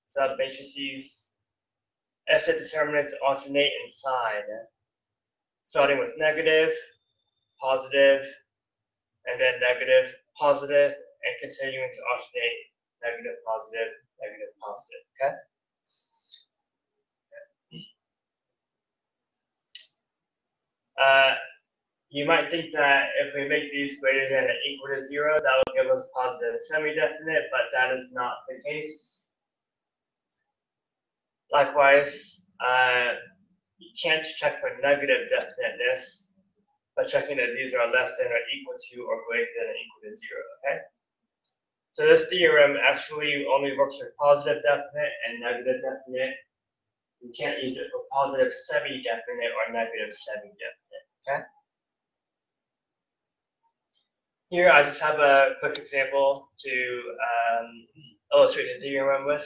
submatrices, if the determinants alternate in sign, starting with negative, positive, and then negative, positive, and continuing to alternate negative, positive, negative, positive, okay? You might think that if we make these greater than or equal to 0, that will give us positive semi-definite, but that is not the case. Likewise, you can't check for negative definiteness by checking that these are less than or equal to or greater than or equal to 0, okay? So this theorem actually only works for positive definite and negative definite. You can't use it for positive semi-definite or negative semi-definite, okay? Here, I just have a quick example to illustrate the theorem with.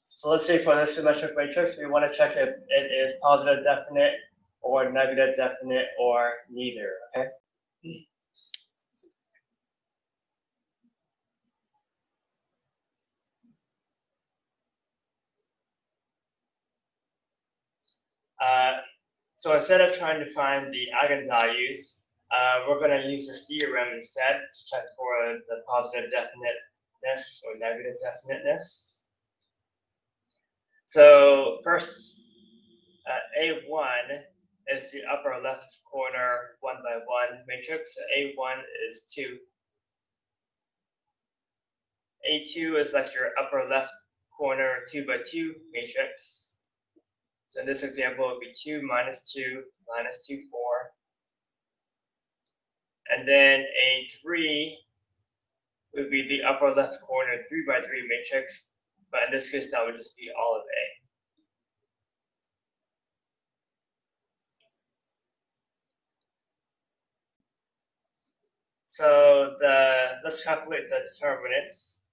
So let's say for this symmetric matrix, we want to check if it is positive definite or negative definite or neither, okay? So instead of trying to find the eigenvalues, we're going to use this theorem instead to check for the positive definiteness or negative definiteness. So first, A1 is the upper left corner 1 by 1 matrix. So A1 is 2. A2 is like your upper left corner 2 by 2 matrix. So in this example, it would be 2 minus 2 minus 2, 4. And then A3 would be the upper left corner 3 by 3 matrix, but in this case, that would just be all of A. So let's calculate the determinants.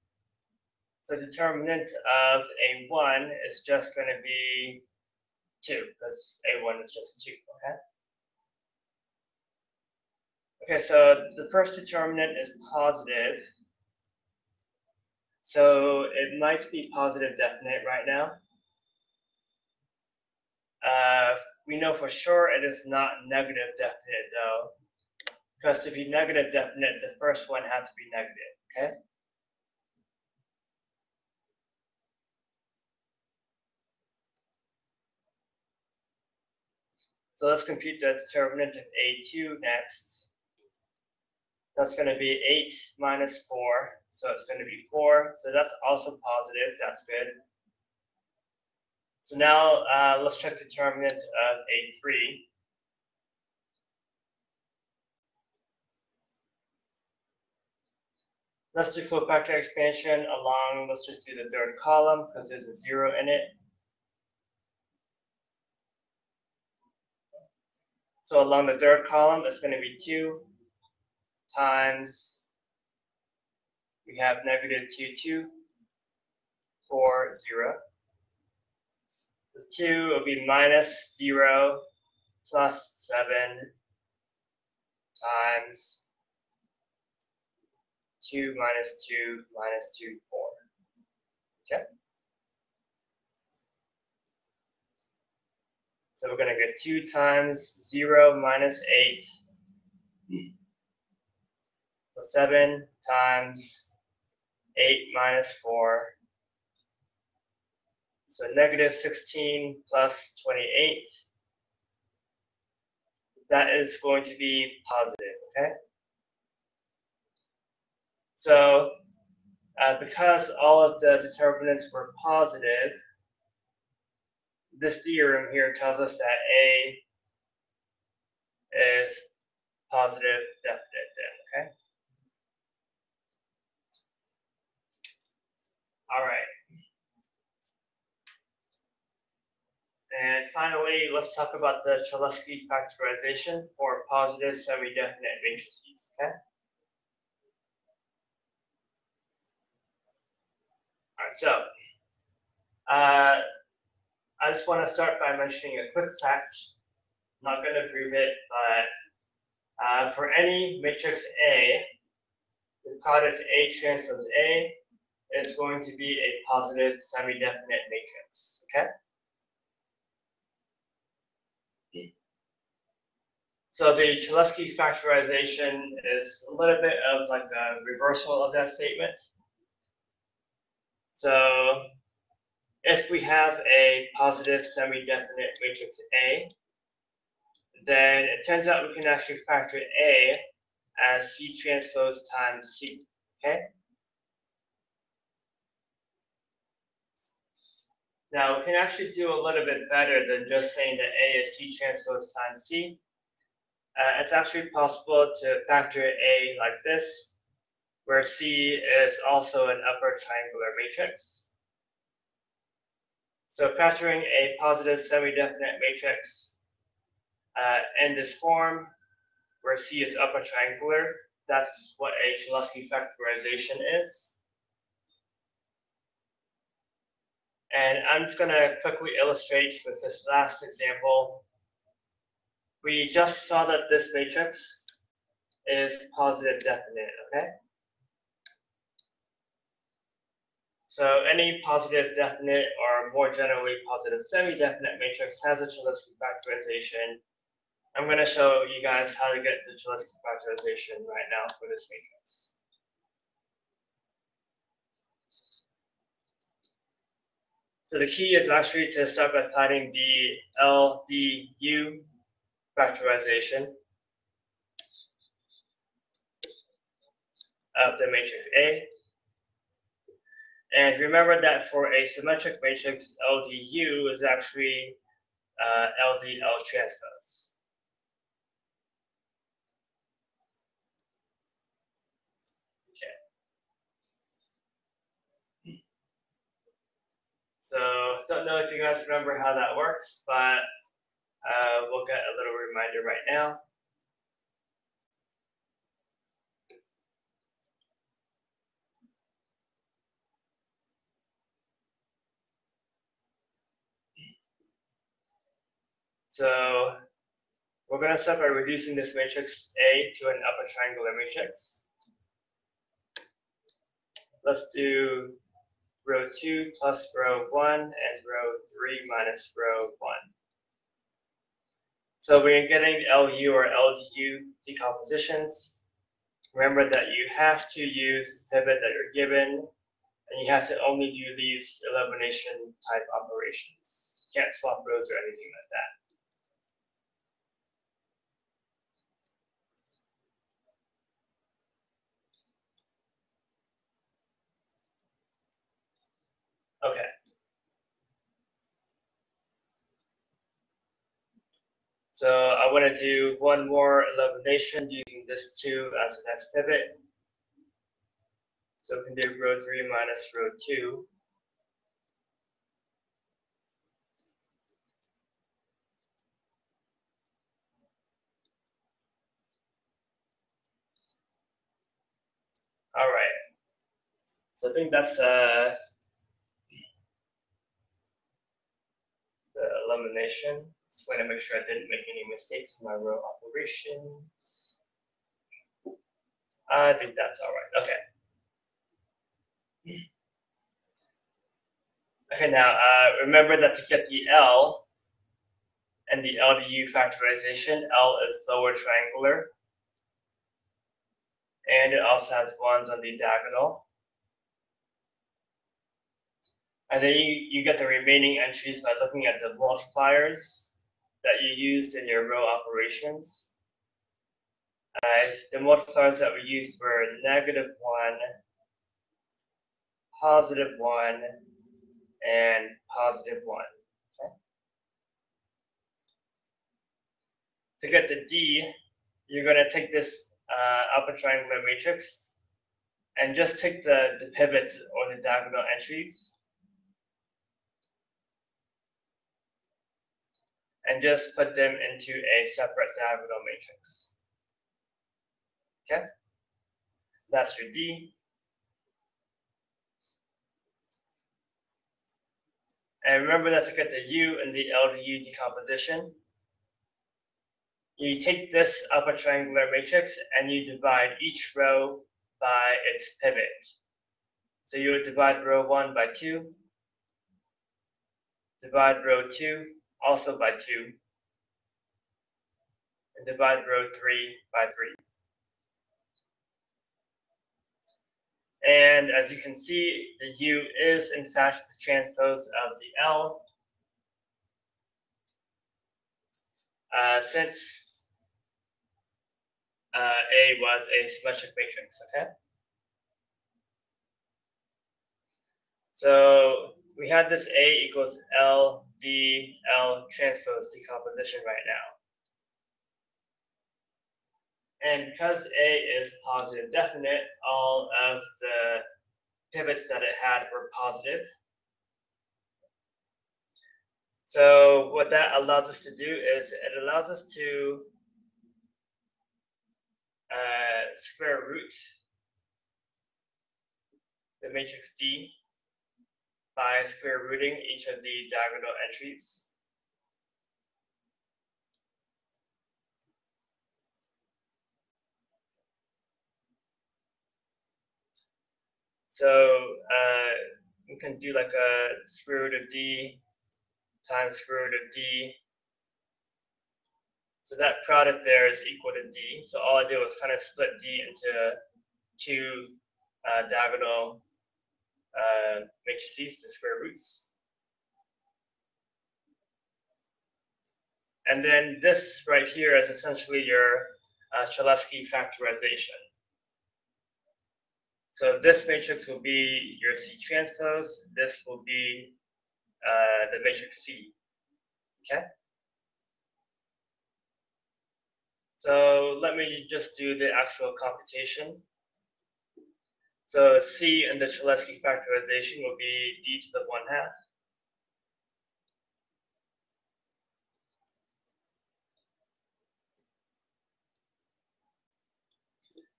So the determinant of A1 is just going to be 2, because A1 is just 2, okay? Okay, so the first determinant is positive. So it might be positive definite right now. We know for sure it is not negative definite though, because to be negative definite, the first one has to be negative, okay? So let's compute the determinant of A2 next. That's going to be 8 minus 4, so it's going to be 4. So that's also positive, that's good. So now let's check the determinant of A3. Let's do full factor expansion along, let's just do the third column because there's a 0 in it. So along the third column, it's going to be 2 times, we have negative 2, 2, 4, 0. So 2 will be minus 0 plus 7 times 2 minus 2 minus 2, 4. Okay. So we're going to get 2 times 0 minus 8 plus 7 times 8 minus 4. So negative 16 plus 28. That is going to be positive, okay? So because all of the determinants were positive, this theorem here tells us that A is positive definite then, okay? All right. And finally, let's talk about the Cholesky factorization for positive semi-definite matrices, okay? All right, so I just want to start by mentioning a quick fact. I'm not going to prove it, but for any matrix A, the product A transpose A is going to be a positive semi-definite matrix, okay? So the Cholesky factorization is a little bit of like a reversal of that statement. So if we have a positive semi-definite matrix A, then it turns out we can actually factor A as C transpose times C, okay? Now we can actually do a little bit better than just saying that A is C transpose times C. It's actually possible to factor A like this, where C is also an upper triangular matrix. So factoring a positive semi-definite matrix in this form, where C is upper triangular, that's what a Cholesky factorization is. And I'm just going to quickly illustrate with this last example. We just saw that this matrix is positive definite, okay? So any positive definite, or more generally positive semi-definite matrix has a Cholesky factorization. I'm going to show you guys how to get the Cholesky factorization right now for this matrix. So the key is actually to start by finding the LDU factorization of the matrix A. And remember that for a symmetric matrix, LDU is actually LDL transpose. Okay. So don't know if you guys remember how that works, but we'll get a little reminder right now. So we're going to start by reducing this matrix A to an upper triangular matrix. Let's do row 2 plus row 1 and row 3 minus row 1. So we're getting LU or LDU decompositions. Remember that you have to use the pivot that you're given, and you have to only do these elimination type operations. You can't swap rows or anything like that. Okay. So I want to do one more elimination using this 2 as the next pivot. So we can do row 3 minus row 2. All right. So I think that's the elimination. Just want to make sure I didn't make any mistakes in my row operations. I think that's all right. Okay. Okay, now remember that to get the L and the LDU factorization, L is lower triangular, and it also has 1s on the diagonal. And then you get the remaining entries by looking at the multipliers that you used in your row operations. The multipliers that we used were -1, +1, and +1. Okay. To get the D, you're going to take this upper triangular matrix and just take the pivots or the diagonal entries and just put them into a separate diagonal matrix. Okay, that's your D. And remember that to get the U and the LDU decomposition, you take this upper triangular matrix and you divide each row by its pivot. So you would divide row 1 by 2, divide row 2 also by 2, and divide row 3 by 3. And as you can see, the U is in fact the transpose of the L, since A was a symmetric matrix, okay? So we have this A equals L, D, L transpose decomposition right now. And because A is positive definite, all of the pivots that it had were positive. So what that allows us to do is it allows us to square root the matrix D by square rooting each of the diagonal entries. So we can do like a square root of D times square root of D. So that product there is equal to D. So all I did was kind of split D into two diagonal matrices, the square roots. And then this right here is essentially your Cholesky factorization. So this matrix will be your C transpose. This will be the matrix C. Okay. So let me just do the actual computation. So C in the Cholesky factorization will be d to the 1/2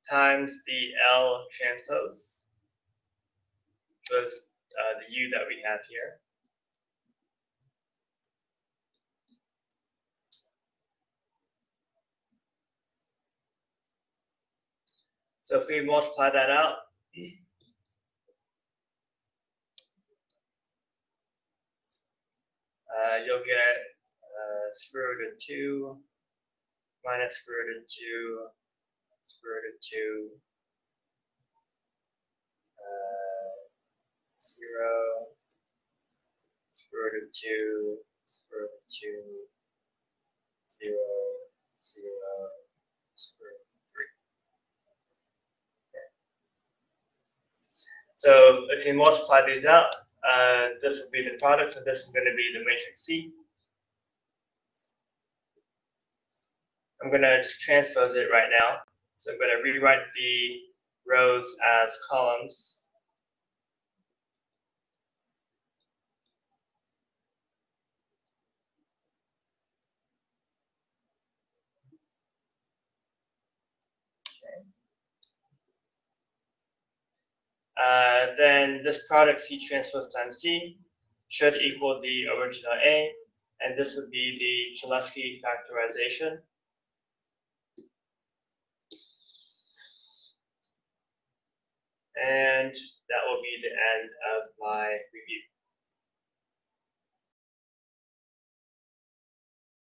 times the L transpose, which was the U that we have here. So if we multiply that out, you'll get square root of 2 minus square root of 2 square root of 2 0 square root of 2 square root of 2 0 0 square root of 3. Okay. So if you multiply these out, this would be the product, so this is going to be the matrix C. I'm going to just transpose it right now. So I'm going to rewrite the rows as columns. Then this product C transpose times C should equal the original A, and this would be the Cholesky factorization. And that will be the end of my review.